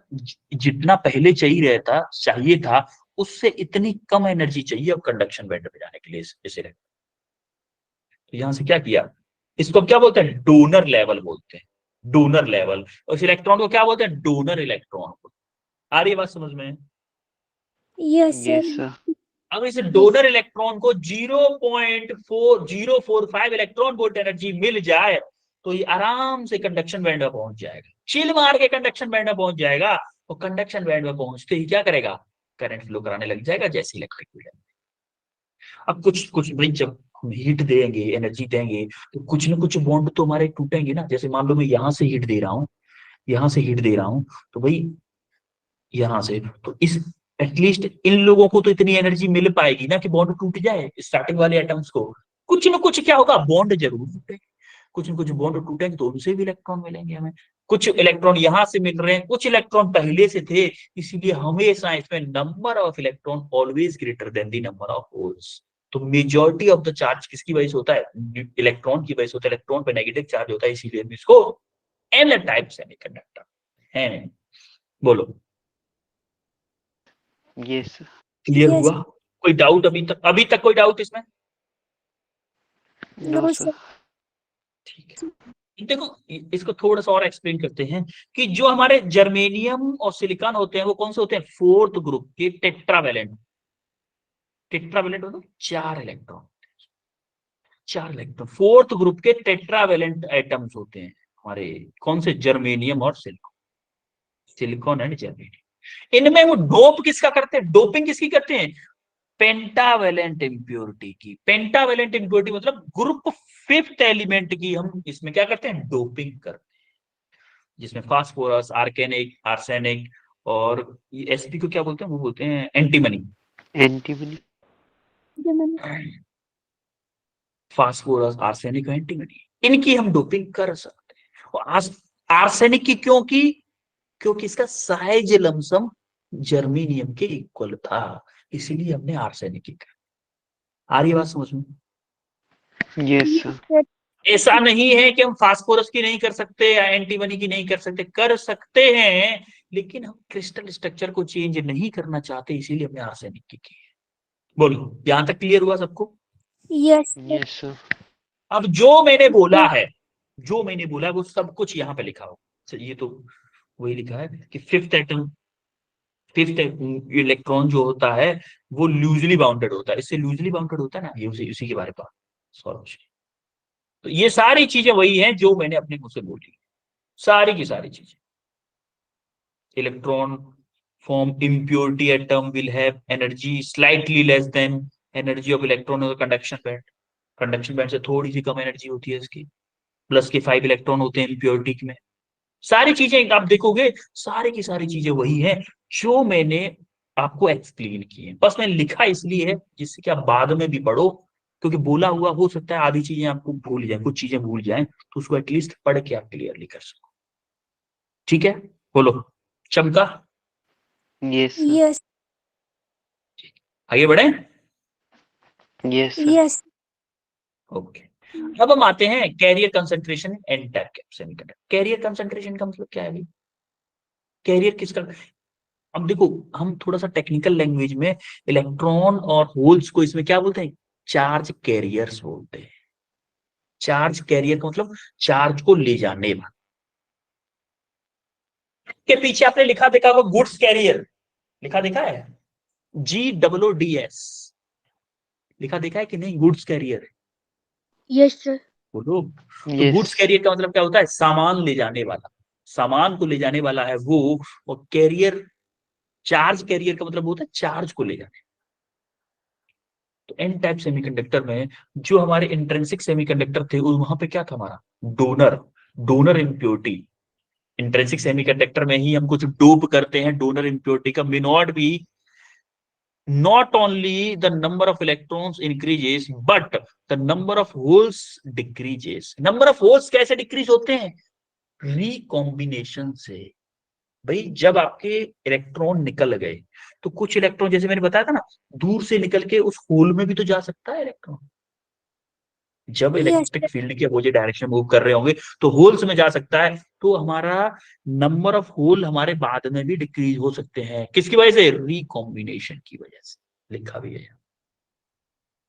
S1: जितना पहले चाहिए रहता, चाहिए था, उससे इतनी कम एनर्जी चाहिए अब कंडक्शन बैंड पे जाने के लिए इस इलेक्ट्रॉन। तो यहां से क्या किया, इसको अब क्या बोलते हैं? डोनर लेवल बोलते हैं, डोनर लेवल। और इस इलेक्ट्रॉन को क्या बोलते हैं? Donor electron. आ रही है बात समझ में?
S3: Yes
S2: yes
S3: sir.
S2: सर
S1: अब इस डोनर इलेक्ट्रॉन को 0.4045 इलेक्ट्रॉन वोल्ट एनर्जी मिल जाए तो ये आराम से कंडक्शन बैंड में पहुंच जाएगा, चिल मार के कंडक्शन बैंड में पहुंच जाएगा, और कंडक्शन बैंड में पहुंचते ही क्या करेगा? करंट फ्लो कराने लग जाएगा, जैसे इलेक्ट्रिक फील्ड। अब कुछ कुछ भाई जब हम हीट देंगे, एनर्जी देंगे, तो कुछ ना कुछ बॉन्ड तो हमारे टूटेंगे ना। जैसे मान लो मैं यहां से हीट दे रहा हूँ, यहां से हीट दे रहा हूं, तो भाई यहां से, तो इस एटलीस्ट इन लोगों को तो इतनी एनर्जी मिल पाएगी ना कि बॉन्ड टूट जाए, स्टार्टिंग वाले एटम्स को कुछ ना कुछ क्या होगा, बॉन्ड जरूर टूटेंगे, कुछ ना कुछ बॉन्ड टूटेंगे, तो उनसे भी इलेक्ट्रॉन मिलेंगे हमें। कुछ इलेक्ट्रॉन यहां से मिल रहे हैं, कुछ इलेक्ट्रॉन पहले से थे, इसीलिए हमेशा इसमें number of electron always greater than the number of holes. तो मेजॉरिटी ऑफ द चार्ज किसकी वजह से होता है? इलेक्ट्रॉन की वजह से होता है, इलेक्ट्रॉन पे नेगेटिव चार्ज होता है, इसीलिए हम इसको एन टाइप सेमीकंडक्टर है। बोलो,
S2: यस सर।
S1: Clear
S3: Yes.
S1: हुआ? कोई डाउट अभी तक कोई डाउट इसमें?
S2: No
S3: No,
S2: sir.
S3: sir.
S1: ठीक है, देखो इसको थोड़ा सा और एक्सप्लेन करते हैं कि जो हमारे जर्मेनियम और सिलिकॉन होते हैं वो कौन से होते हैं? फोर्थ ग्रुप के टेट्रावेलेंट। टेट्रावेलेंट मतलब 4 इलेक्ट्रॉन, 4 इलेक्ट्रॉन, फोर्थ ग्रुप के टेट्रावेलेंट एटम्स होते हैं हमारे। कौन से? जर्मेनियम और सिलिकॉन, सिलिकॉन एंड जर्मेनियम। इनमें वो डोप किसका करते हैं? डोपिंग किसकी करते हैं? पेंटावेलेंट इंप्योरिटी की। पेंटावेलेंट इंप्योरिटी मतलब ग्रुप फिफ्थ एलिमेंट की हम इसमें क्या करते हैं? डोपिंग करते हैं, जिसमें फास्फोरस, आर्सेनिक, आर्सेनिक और एसपी को क्या बोलते हैं? वो बोलते हैं antimony.
S2: Antimony.
S1: Phosphorus, arsenic, antimony, इनकी हम डोपिंग कर सकते हैं। और आर्सेनिक की क्यों की? क्योंकि इसका साइज लमसम जर्मेनियम के इक्वल था, इसीलिए हमने आर्सेनिक की कहा। आ रही है बात समझ में?
S2: Yes sir.
S3: Sir.
S1: ऐसा नहीं है कि हम फास्फोरस की नहीं कर सकते या एंटीमनी की नहीं कर सकते, कर सकते हैं, लेकिन हम क्रिस्टल स्ट्रक्चर को चेंज नहीं करना चाहते, इसीलिए हमने आर्सेनिक की है। बोलो, यहां तक क्लियर हुआ सबको?
S3: Yes, sir.
S2: Yes sir.
S1: अब जो मैंने बोला है, जो मैंने बोला है वो सब कुछ यहाँ पे लिखा हो। ये तो वही लिखा है कि फिफ्थ इलेक्ट्रॉन जो होता है वो लूजली बाउंडेड होता है। इससे लूजली बाउंडेड होता है ना, ये उसी के बारे में सॉल्व। तो ये सारी चीजें वही हैं जो मैंने अपने मुंह से बोली, सारी की सारी चीजें। Electron form impurity atom will have energy slightly less than energy of electron और कंडक्शन बैंड। कंडक्शन बैंड से थोड़ी सी कम एनर्जी होती है इसकी। प्लस के 5 इलेक्ट्रॉन होते हैं इम्प्योरिटी में। सारी चीजें आप देखोगे, सारी की सारी चीजें वही हैं जो मैंने आपको एक्सप्लेन की है। बस मैंने लिखा इसलिए है जिससे कि आप बाद में भी पढ़ो, क्योंकि बोला हुआ हो सकता है आधी चीजें आपको भूल जाए, कुछ चीजें भूल जाए, तो उसको एटलीस्ट पढ़ के आप क्लियरली कर सको। ठीक है, बोलो, चमका?
S2: Yes sir.
S3: Yes.
S1: आगे बढ़े?
S2: Yes sir.
S3: Yes.
S1: ओके, अब हम आते हैं carrier concentration N type semiconductor. Carrier concentration का मतलब क्या है भाई? कैरियर किसका? अब देखो, हम थोड़ा सा टेक्निकल लैंग्वेज में इलेक्ट्रॉन और होल्स को इसमें क्या बोलते हैं? चार्ज कैरियर्स बोलते हैं। चार्ज कैरियर का मतलब चार्ज को ले जाने वाला। के पीछे आपने लिखा देखा होगा गुड्स कैरियर, लिखा देखा है, GOODS, लिखा देखा है कि नहीं? Goods carrier,
S3: Yes, sir.
S1: बोलो। तो
S2: यस।
S1: गुड्स कैरियर का मतलब क्या होता है? सामान ले जाने वाला, सामान को ले जाने वाला है वो। और कैरियर, चार्ज कैरियर का मतलब होता है चार्ज को ले जाने। तो एन टाइप सेमीकंडक्टर में जो हमारे इंट्रिंसिक सेमीकंडक्टर थे वहां पे क्या था हमारा? Donor, donor impurity. Intrinsic semiconductor में ही हम कुछ डोप करते हैं, डोनर इम्प्योरिटी का may not be, not only the number of electrons increases but the number of holes decreases। number of holes कैसे डिक्रीज होते हैं? रिकॉम्बिनेशन से। भाई जब आपके इलेक्ट्रॉन निकल गए तो कुछ इलेक्ट्रॉन, जैसे मैंने बताया था ना, दूर से निकल के उस होल में भी तो जा सकता है इलेक्ट्रॉन। जब
S3: Yes,
S1: इलेक्ट्रिक
S3: sir.
S1: फील्ड के अपोजिट डायरेक्शन मूव कर रहे होंगे तो होल्स में जा सकता है। तो हमारा नंबर ऑफ होल हमारे बाद में भी डिक्रीज हो सकते हैं, किसकी वजह से? रिकॉम्बिनेशन की वजह से। लिखा भी है,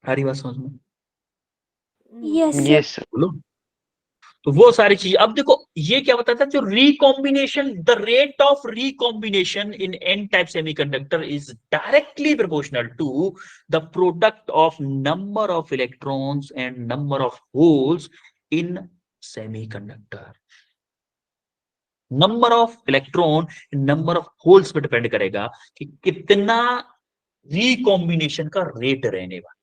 S1: हरी बात समझ में?
S3: Yes, sir.
S2: Yes sir.
S1: बोलो। तो वो सारी चीज, अब देखो ये क्या बताता है? जो recombination, the rate of recombination in N type semiconductor is directly proportional to the product of number of electrons and number of holes in semiconductor. Number of electron, number of holes पे डिपेंड करेगा कि कितना रिकॉम्बिनेशन का रेट रहने वाला।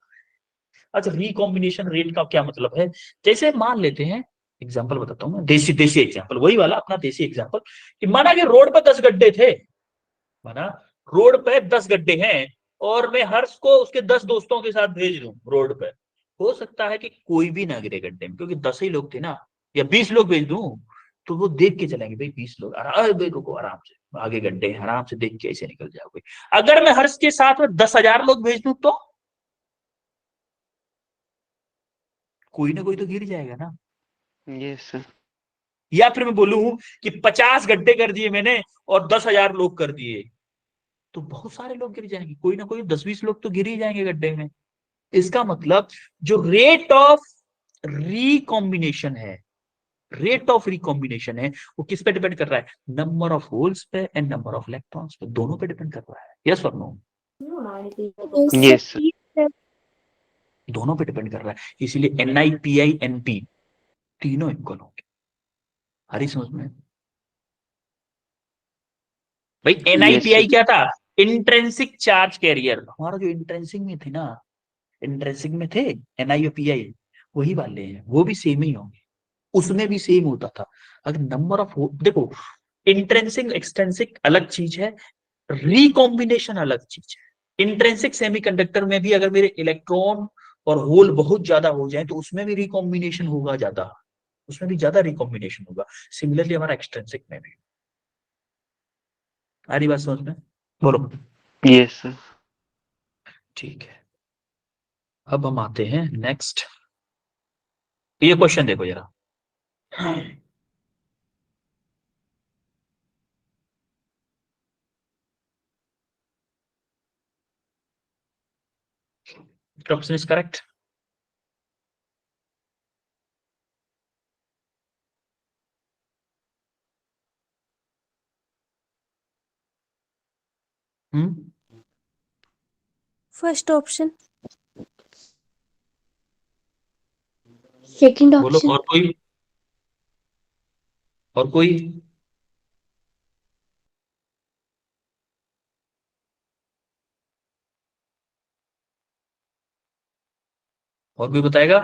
S1: अच्छा, रिकॉम्बिनेशन रेट का क्या मतलब है? जैसे मान लेते हैं, एग्जांपल बताता हूं मैं, देसी देसी एग्जांपल, वही वाला अपना देसी एग्जांपल, कि माना कि रोड पर 10 गड्ढे थे, माना रोड पे 10 गड्ढे हैं, और मैं हर्ष को उसके 10 दोस्तों के साथ भेज दूं रोड पे। हो सकता है कि कोई भी ना गिरे गड्ढे में, क्योंकि 10 ही लोग थे ना, या 20 लोग भेज दूं तो वो देख के चलेंगे, भाई 20 लोग, आराम भाई रुको, आराम से, आगे गड्ढे हैं, आराम से देख के ऐसे निकल जाओगे। अगर मैं हर्ष के साथ में 10,000 लोग भेज दूं तो कोई ना कोई तो गिर जाएगा ना।
S2: Yes sir.
S1: या फिर मैं बोलूं कि 50 गड्ढे कर दिए मैंने और 10,000 लोग कर दिए, तो बहुत सारे लोग गिर जाएंगे, कोई ना कोई 10-20 लोग तो गिर ही जाएंगे गड्ढे में। इसका मतलब जो रेट ऑफ रिकॉम्बिनेशन है, रेट ऑफ रिकॉम्बिनेशन है, वो किस पे डिपेंड कर रहा है? नंबर ऑफ होल्स पे एंड नंबर ऑफ इलेक्ट्रॉन्स पे, दोनों पे डिपेंड कर रहा है। यस और no?
S2: Yes sir.
S3: Yes, sir.
S1: दोनों पे डिपेंड कर रहा है, इसीलिए NiPi NP तीनों इक्वल होंगे। आ रही समझ में? भाई
S2: यस
S1: NiPi
S2: सर।
S1: क्या था? Intrinsic charge carrier. हमारा जो इंट्रेंसिक में थे ना, इंट्रेंसिक में थे Ni और Pi, वही वाले हैं, वो भी सेम ही होंगे, उसमें भी सेम होता था। अगर नंबर ऑफ, देखो इंट्रेंसिक एक्सट्रेंसिक अलग चीज है, रिकॉम्बिनेशन अलग चीज है। इंट्रेंसिक सेमीकंडक्टर में भी अगर मेरे इलेक्ट्रॉन और होल बहुत ज्यादा हो जाए तो उसमें भी रिकॉम्बिनेशन होगा ज्यादा, उसमें भी ज्यादा रिकॉम्बिनेशन होगा। सिमिलरली हमारा एक्सट्रेंसिक में भी। आ रही बात समझ में? बोलो।
S2: Yes sir.
S1: ठीक है, अब हम आते हैं नेक्स्ट। ये क्वेश्चन देखो जरा। Option is correct. Hmm,
S3: First option. Second
S1: बोलो।
S3: option.
S1: और कोई? और कोई? और कोई बताएगा?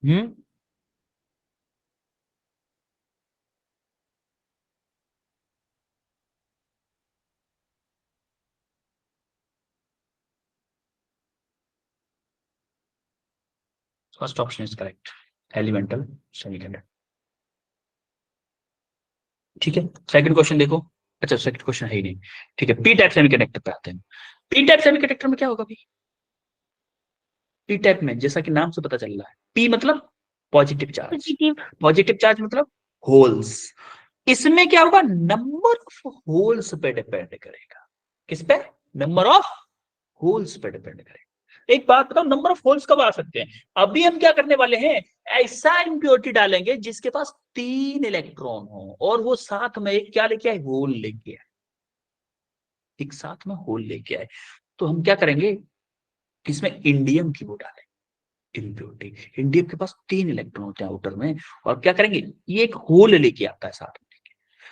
S1: Hmm, first option is correct, elemental semiconductor. ठीक है, सेकंड क्वेश्चन देखो। अच्छा, सेकंड क्वेश्चन है ही नहीं। ठीक है, पी टाइप सेमीकंडक्टर पे आते हैं। पी टाइप सेमीकंडक्टर में क्या होगा भाई? पी टाइप में जैसा कि नाम से पता चल रहा है, पी मतलब positive charge,
S3: Positive.
S1: Positive charge मतलब होल्स। इसमें क्या होगा? नंबर ऑफ होल्स पे डिपेंड करेगा। किस पे? नंबर ऑफ होल्स पे डिपेंड करेगा। एक बात बताओ, नंबर ऑफ होल्स कब आ सकते हैं? अभी हम क्या करने वाले हैं, ऐसा इम्प्योरिटी डालेंगे जिसके पास 3 इलेक्ट्रॉन हो और वो साथ में एक क्या लेके आए? होल लेके आए, एक साथ में होल लेके आए। तो हम क्या करेंगे, इसमें इंडियम की वो डालें इम्प्योरिटी। इंडियम के पास 3 इलेक्ट्रॉन होते हैं आउटर में, और क्या करेंगे, ये एक होल लेके आता है साथ में।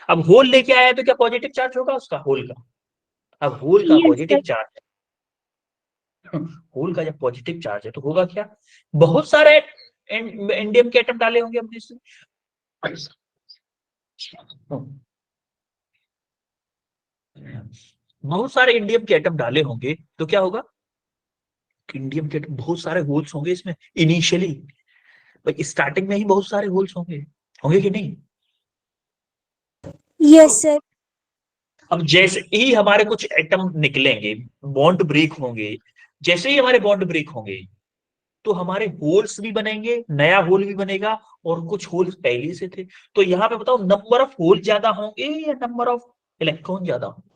S1: अब होल लेके आया है तो क्या पॉजिटिव चार्ज होगा उसका, होल का? अब होल का
S3: Yes,
S1: पॉजिटिव
S3: sir.
S1: चार्ज है, होल का जब पॉजिटिव चार्ज है तो होगा क्या? बहुत सारे इंडियम के एटम डाले होंगे हमने इसमें। बहुत सारे इंडियम के एटम डाले होंगे तो क्या होगा? इंडियम के एटम, बहुत सारे होल्स होंगे इसमें इनिशियली, स्टार्टिंग में ही बहुत सारे होल्स होंगे, होंगे कि नहीं?
S3: Yes, sir.
S1: अब जैसे ही हमारे कुछ एटम निकलेंगे, बॉन्ड ब्रेक होंगे, जैसे ही हमारे बॉन्ड ब्रेक होंगे तो हमारे होल्स भी बनेंगे, नया होल भी बनेगा, और कुछ होल्स पहले से थे। तो यहाँ पे बताओ, नंबर ऑफ होल ज्यादा होंगे या नंबर ऑफ इलेक्ट्रॉन ज्यादा होंगे?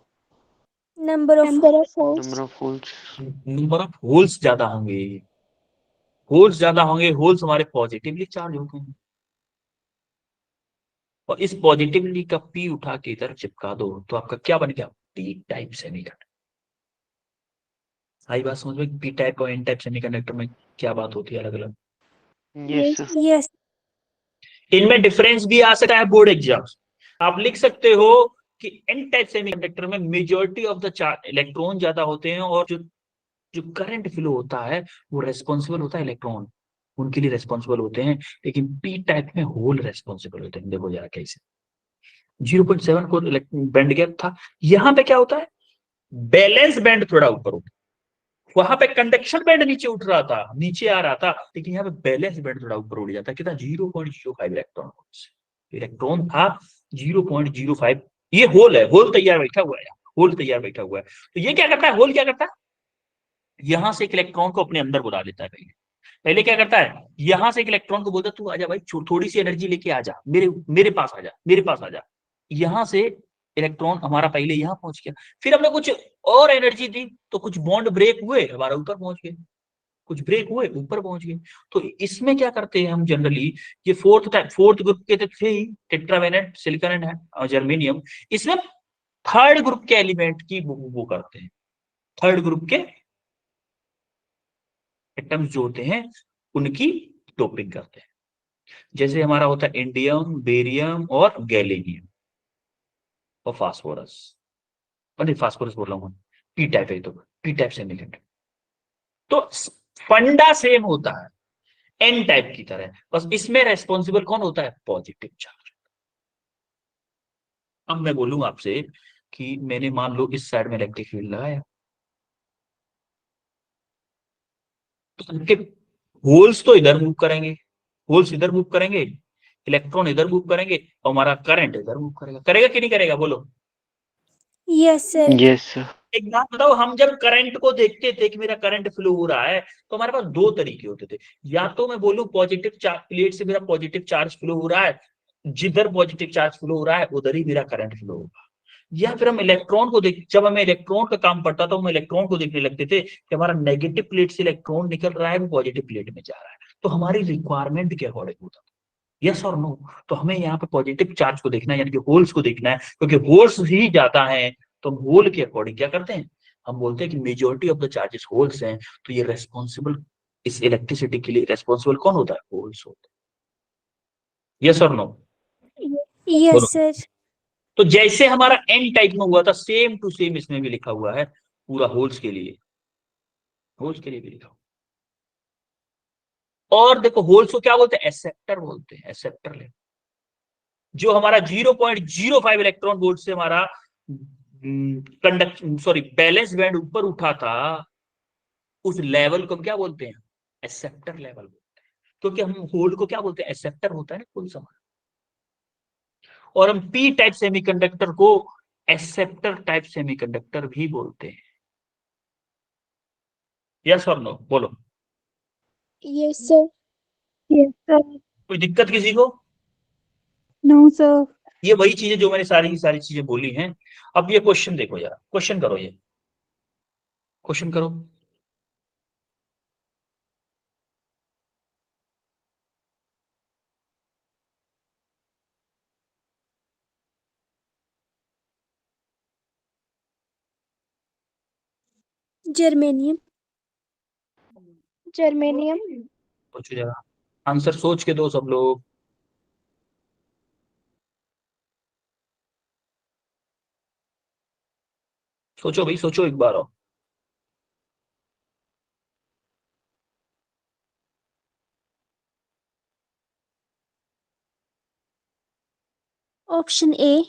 S3: Number of holes.
S2: Number of holes.
S1: Number of holes ज्यादा होंगे, होल्स ज्यादा होंगे, होल्स हमारे पॉजिटिवली चार्ज होते हैं, और इस पॉजिटिवली का पी उठा के इधर चिपका दो तो आपका क्या बन गया? P type semiconductor. आई बात समझ में? पी टाइप और एन टाइप सेमीकंडक्टर में क्या बात होती है अलग अलग?
S2: Yes sir.
S3: Yes.
S1: इनमें डिफरेंस भी आ सकता है बोर्ड एग्जाम्स। आप लिख सकते हो कि एन टाइप सेमीकंडक्टर में majority of the charge electron ज्यादा होते हैं, और जो जो करंट फ्लो होता है वो रेस्पॉन्सिबल होता है इलेक्ट्रॉन, उनके लिए रेस्पॉन्सिबल होते हैं। लेकिन पी टाइप में होल रेस्पॉन्सिबल होते हैं। देखो जरा कैसे, 0.74 बैंड गैप था। यहां पे क्या होता है, बैलेंस बैंड थोड़ा ऊपर होता है, वहां पे कंडक्शन बैंड नीचे उठ रहा था, नीचे आ रहा था, लेकिन यहाँ पे बैलेंस बैंड थोड़ा ऊपर उड़ जाता है। कितना? 0.05 इलेक्ट्रॉन। इलेक्ट्रॉन था 0.05। ये होल है, होल तैयार बैठा हुआ है, होल तैयार बैठा हुआ है। तो ये क्या करता है, होल क्या करता है, यहां से एक इलेक्ट्रॉन को अपने अंदर बुला लेता है। पहले पहले क्या करता है, यहां से एक इलेक्ट्रॉन को बोलता है तू आजा भाई, थोड़ी सी एनर्जी लेके आजा, मेरे मेरे पास आजा, मेरे पास आजा। यहां से इलेक्ट्रॉन हमारा पहले यहां पहुंच गया, फिर हमने कुछ और एनर्जी दी तो कुछ बॉन्ड ब्रेक हुए, हमारा ऊपर पहुंच गए, कुछ ब्रेक हुए ऊपर पहुंच गए। तो इसमें क्या करते हैं हम जनरली, ये फोर्थ ग्रुप के थे ही, टेट्रावेलेंट सिलिकॉन एंड जर्मेनियम। इसमें थर्ड ग्रुप के एलिमेंट की वो करते हैं, थर्ड ग्रुप के एटम्स जो होते हैं उनकी डोपिंग करते हैं। जैसे हमारा होता है इंडियम, बेरियम और गैलेनियम और फास्फोरस। अरे फास्फोरस बोल रहा हूं, पी टाइप है, तो पी टाइप से मिलेंगे। तो फंडा सेम होता है एन टाइप की तरह, बस इसमें रेस्पॉन्सिबल कौन होता है, पॉजिटिव चार्ज। अब मैं बोलूंगा आपसे कि मैंने मान लो इस साइड में इलेक्ट्रिक फील्ड लगाया, तो उनके होल्स तो इधर मूव करेंगे, होल्स इधर मूव करेंगे, इलेक्ट्रॉन इधर मूव करेंगे और हमारा करंट इधर मूव करेगा। करेगा कि नहीं करेगा, बोलो।
S3: Yes sir.
S2: Yes sir.
S1: एक बात बताओ, हम जब करंट को देखते थे कि मेरा करंट फ्लो हो रहा है, तो हमारे पास दो तरीके होते थे। या तो मैं बोलूं पॉजिटिव चार्ज प्लेट से मेरा पॉजिटिव चार्ज फ्लो हो रहा है, जिधर पॉजिटिव चार्ज फ्लो हो रहा है उधर ही मेरा करंट फ्लो होगा। या फिर हम इलेक्ट्रॉन को देख, जब हमें इलेक्ट्रॉन का काम पड़ता था हम इलेक्ट्रॉन को देखने लगते थे कि हमारा नेगेटिव प्लेट से इलेक्ट्रॉन निकल रहा है, वो पॉजिटिव प्लेट में जा रहा है, तो हमारी रिक्वायरमेंट के अकॉर्डिंग होता था। यस और नो। तो हमें यहाँ पे पॉजिटिव चार्ज को देखना है, यानी कि होल्स को देखना है, क्योंकि होल्स ही जाता है। तो हम होल के अकॉर्डिंग क्या करते हैं, हम बोलते हैं कि majority of the charges holes हैं, तो ये रेस्पॉन्सिबल, इस इलेक्ट्रिसिटी के लिए रेस्पॉन्सिबल कौन होता है, होल्स होते हैं। यस और नो, बोलो।
S3: Yes sir.
S1: तो जैसे हमारा एन टाइप में हुआ था, सेम टू सेम इसमें भी लिखा हुआ है, पूरा होल्स के लिए, होल्स के लिए भी लिखा हुआ। और देखो होल्स को क्या बोलते हैं, एक्सेप्टर बोलते हैं, एक्सेप्टर ले। जो हमारा 0.05 इलेक्ट्रॉन वोल्ट से हमारा कंडक्ट सॉरी बैलेंस बैंड ऊपर उठा था, उस लेवल को हम क्या बोलते हैं, एक्सेप्टर लेवल बोलते हैं। क्योंकि हम होल्ड को क्या बोलते हैं, एक्सेप्टर होता है ना कुल सामान। और हम पी टाइप सेमीकंडक्टर को एक्सेप्टर टाइप सेमीकंडक्टर भी बोलते हैं। यस और नो, बोलो।
S3: Yes sir. Yes sir.
S1: कोई दिक्कत किसी को?
S3: No sir.
S1: ये वही चीजें जो मैंने सारी की सारी चीजें बोली हैं। अब ये क्वेश्चन देखो यार, क्वेश्चन करो, ये क्वेश्चन करो।
S3: जर्मेनियम। जर्मेनियम।
S1: सोचो जरा, आंसर सोच के दो सब लोग। सोचो भाई, सोचो एक बार और।
S3: Option A.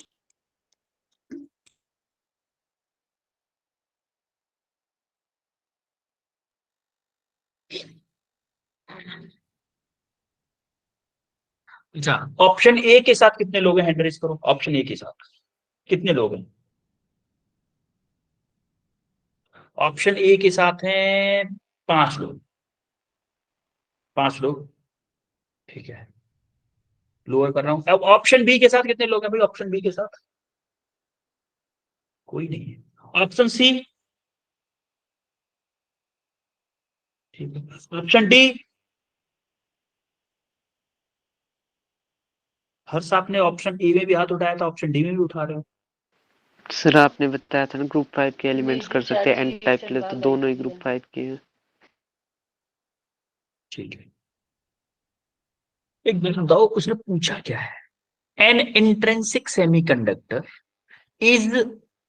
S1: अच्छा, ऑप्शन ए के साथ कितने लोग हैं, हैंड रेज करो। ऑप्शन ए के साथ कितने लोग हैं? ऑप्शन ए के साथ हैं 5 लोग, 5 लोग, ठीक है। लोअर कर रहा हूं। अब ऑप्शन बी के साथ कितने लोग हैं भाई, ऑप्शन बी के साथ कोई नहीं है। ऑप्शन सी, ठीक है। ऑप्शन डी, हर्ष आपने ऑप्शन ए में भी हाथ उठाया था, ऑप्शन डी में भी उठा रहे हो।
S2: सर आपने बताया था ना ग्रुप 5 के एलिमेंट्स कर सकते हैं एन टाइप के लिए, तो दोनों ही ग्रुप 5 के हैं।
S1: ठीक है, एक मिनट बताओ उसने पूछा क्या है। N intrinsic semiconductor is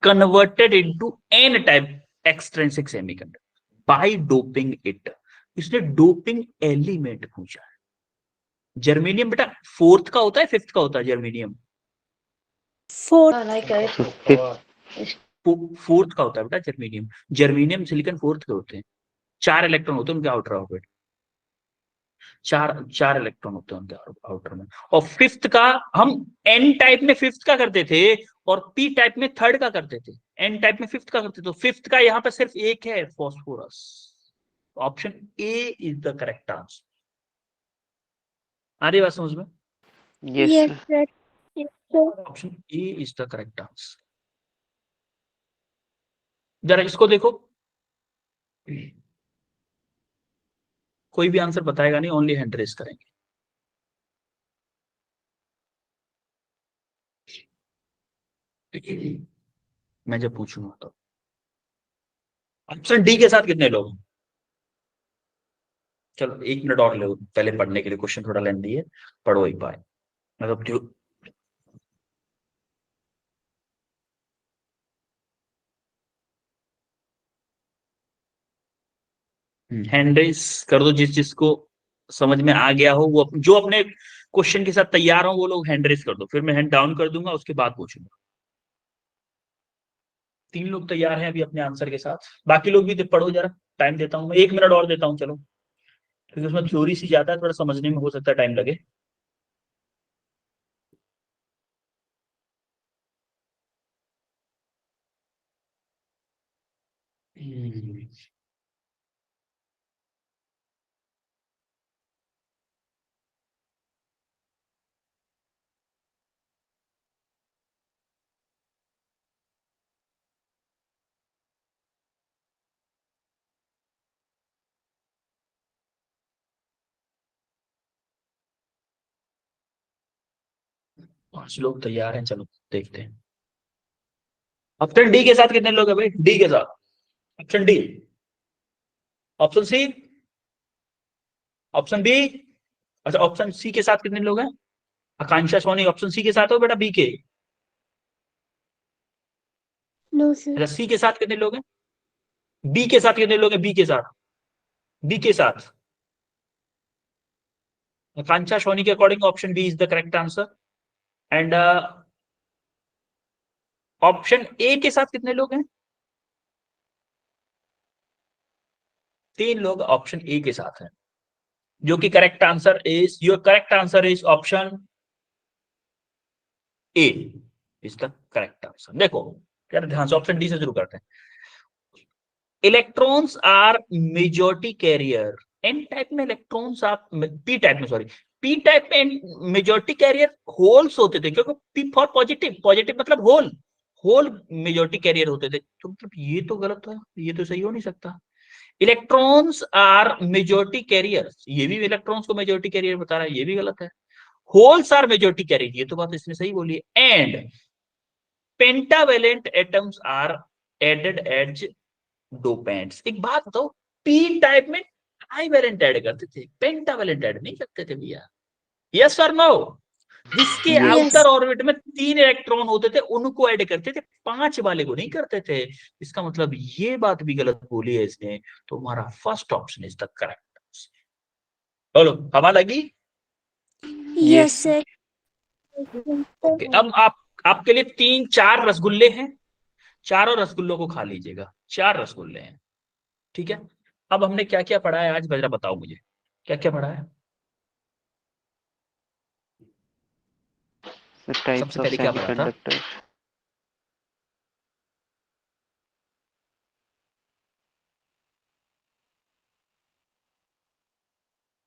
S1: converted into n type extrinsic semiconductor by doping it। इसने डोपिंग एलिमेंट पूछा है। जर्मेनियम बेटा फोर्थ का होता है, फिफ्थ का होता है जर्मेनियम?
S3: फोर्थ।
S1: फोर्थ का होता है बेटा जर्मेनियम। जर्मेनियम सिलिकॉन फोर्थ के होते हैं, 4 इलेक्ट्रॉन होते हैं उनके आउटर ऑर्बिट। चार चार इलेक्ट्रॉन होते हैं उनके आउटर में। और फिफ्थ का हम एन टाइप में फिफ्थ का करते थे और पी टाइप में थर्ड का करते थे, एन टाइप में फिफ्थ का करते थे, तो फिफ्थ का यहाँ पे सिर्फ एक है, phosphorus. Option A is the correct answer. आ रही बात समझ में?
S2: Yes
S3: Yes,
S2: sir.
S3: sir. Yes, sir.
S1: Option A is the correct answer. जरा इसको देखो, कोई भी आंसर बताएगा नहीं, ओनली हैंड रेस करेंगे। मैं जब पूछूंगा तो ऑप्शन डी के साथ कितने लोग हैं? चलो 1 मिनट और लो पहले पढ़ने के लिए, क्वेश्चन थोड़ा लेंदी है, पढ़ो एक बार। मतलब जो हैंड रेस कर दो, जिसको समझ में आ गया हो, वो जो अपने क्वेश्चन के साथ तैयार हो वो लोग हैंड रेस कर दो, फिर मैं हैंड डाउन कर दूंगा, उसके बाद पूछूंगा। 3 लोग तैयार हैं अभी अपने आंसर के साथ, बाकी लोग भी पढ़ो जरा, टाइम देता हूँ मैं, 1 मिनट और देता हूँ चलो, क्योंकि उसमें थ्योरी सी ज्यादा है, थोड़ा समझने में हो सकता है टाइम लगे। पांच लोग तैयार हैं, चलो देखते हैं। ऑप्शन डी के साथ कितने लोग हैं भाई? डी के साथ, option D, option C, option B, अच्छा ऑप्शन सी के साथ कितने लोग हैं? आकांक्षा सोनी ऑप्शन सी के साथ हो बेटा, बी के?
S3: No, sir.
S1: अच्छा सी के साथ कितने लोग हैं? बी के साथ कितने लोग हैं? बी के साथ, बी के साथ आकांक्षा सोनी के according option B is the correct answer. And option A के साथ कितने लोग हैं? 3 लोग ऑप्शन ए के साथ हैं, जो कि correct answer is, your correct answer is option A is the correct answer. देखो यार ध्यान से, ऑप्शन डी से शुरू करते हैं। Electrons are majority carrier, N type में इलेक्ट्रॉन्स आप, पी टाइप में सॉरी, पी टाइप में मेजॉरिटी कैरियर होल्स होते थे, क्योंकि पी फॉर पॉजिटिव, पॉजिटिव मतलब होल, होल मेजॉरिटी कैरियर होते थे, तो मतलब ये तो गलत है, ये तो सही हो नहीं सकता। इलेक्ट्रॉन्स आर मेजॉरिटी कैरियर्स, ये भी इलेक्ट्रॉन्स को मेजॉरिटी कैरियर बता रहा है, ये भी गलत है। होल्स आर मेजॉरिटी कैरियर, ये तो बात इसने सही बोली है। And pentavalent atoms are added as dopants. एक बात बताओ, पी टाइप में ट्राइवेलेंट ऐड करते थे, पेंटावेलेंट ऐड नहीं करते थे भैया, यस और नो? जिसके
S2: Yes.
S1: आउटर ऑर्बिट में 3 इलेक्ट्रॉन होते थे उनको ऐड करते थे, 5 वाले को नहीं करते थे। इसका मतलब ये बात भी गलत बोली है इसने, तो हमारा first option is the correct. बोलो हवा लगी?
S3: Yes,
S2: Yes.
S3: sir.
S1: ओके, अब आप, आपके लिए 3-4 रसगुल्ले हैं, चारों रसगुल्लों को खा लीजिएगा, 4 रसगुल्ले हैं, ठीक है? अब हमने क्या क्या पढ़ा है आज, जरा बताओ मुझे, क्या क्या पढ़ा है?
S2: The types
S1: सबसे
S2: of
S1: पहले क्या पढ़ा था?
S2: semiconductors.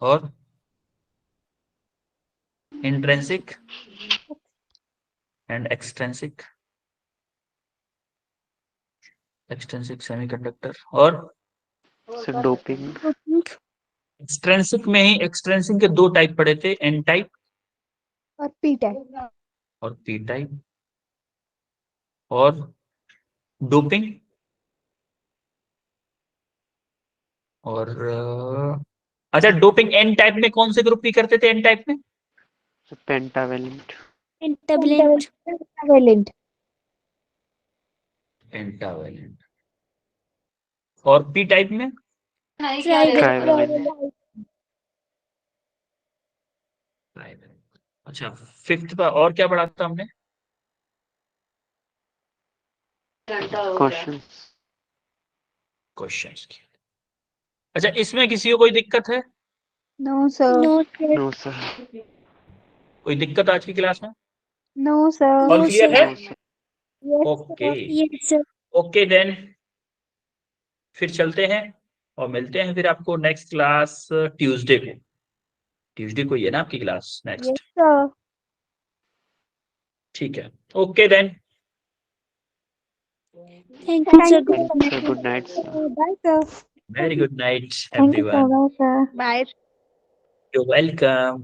S1: और intrinsic and extrinsic, extrinsic semiconductor, और
S2: So doping.
S3: Doping
S1: एक्सट्रेंसिक में ही, एक्सट्रेंसिक के 2 टाइप पढ़े थे, एन टाइप
S3: और P type.
S1: और पी टाइप। और डोपिंग, और अच्छा डोपिंग एन टाइप में कौन से ग्रुप की करते थे? एन टाइप में
S2: So pentavalent.
S3: Pentavalent. Pentavalent.
S1: Pentavalent. और पी टाइप में
S2: Trivalent.
S1: ट्राइवेलेंट। अच्छा फिफ्थ पर और क्या पढ़ा था हमने?
S2: Questions.
S1: क्वेश्चंस की। अच्छा इसमें किसी को कोई दिक्कत है?
S3: No, sir. No, sir.
S2: No sir.
S1: कोई दिक्कत आज की क्लास में?
S3: No, sir.
S1: ऑल क्लियर है?
S2: No sir.
S3: Yes,
S1: okay
S3: sir. Yes, sir.
S1: Okay then फिर चलते हैं और मिलते हैं फिर आपको नेक्स्ट क्लास ट्यूसडे को। ट्यूसडे को ही है ना आपकी क्लास
S3: Yes,
S1: नेक्स्ट?
S3: sir.
S1: ठीक है, okay then.
S3: Thank you, sir.
S2: Thank you sir, good night sir.
S3: Bye, sir.
S1: Very good night
S3: Thank you, sir.
S1: Everyone.
S3: Bye, sir. Bye.
S1: You're welcome.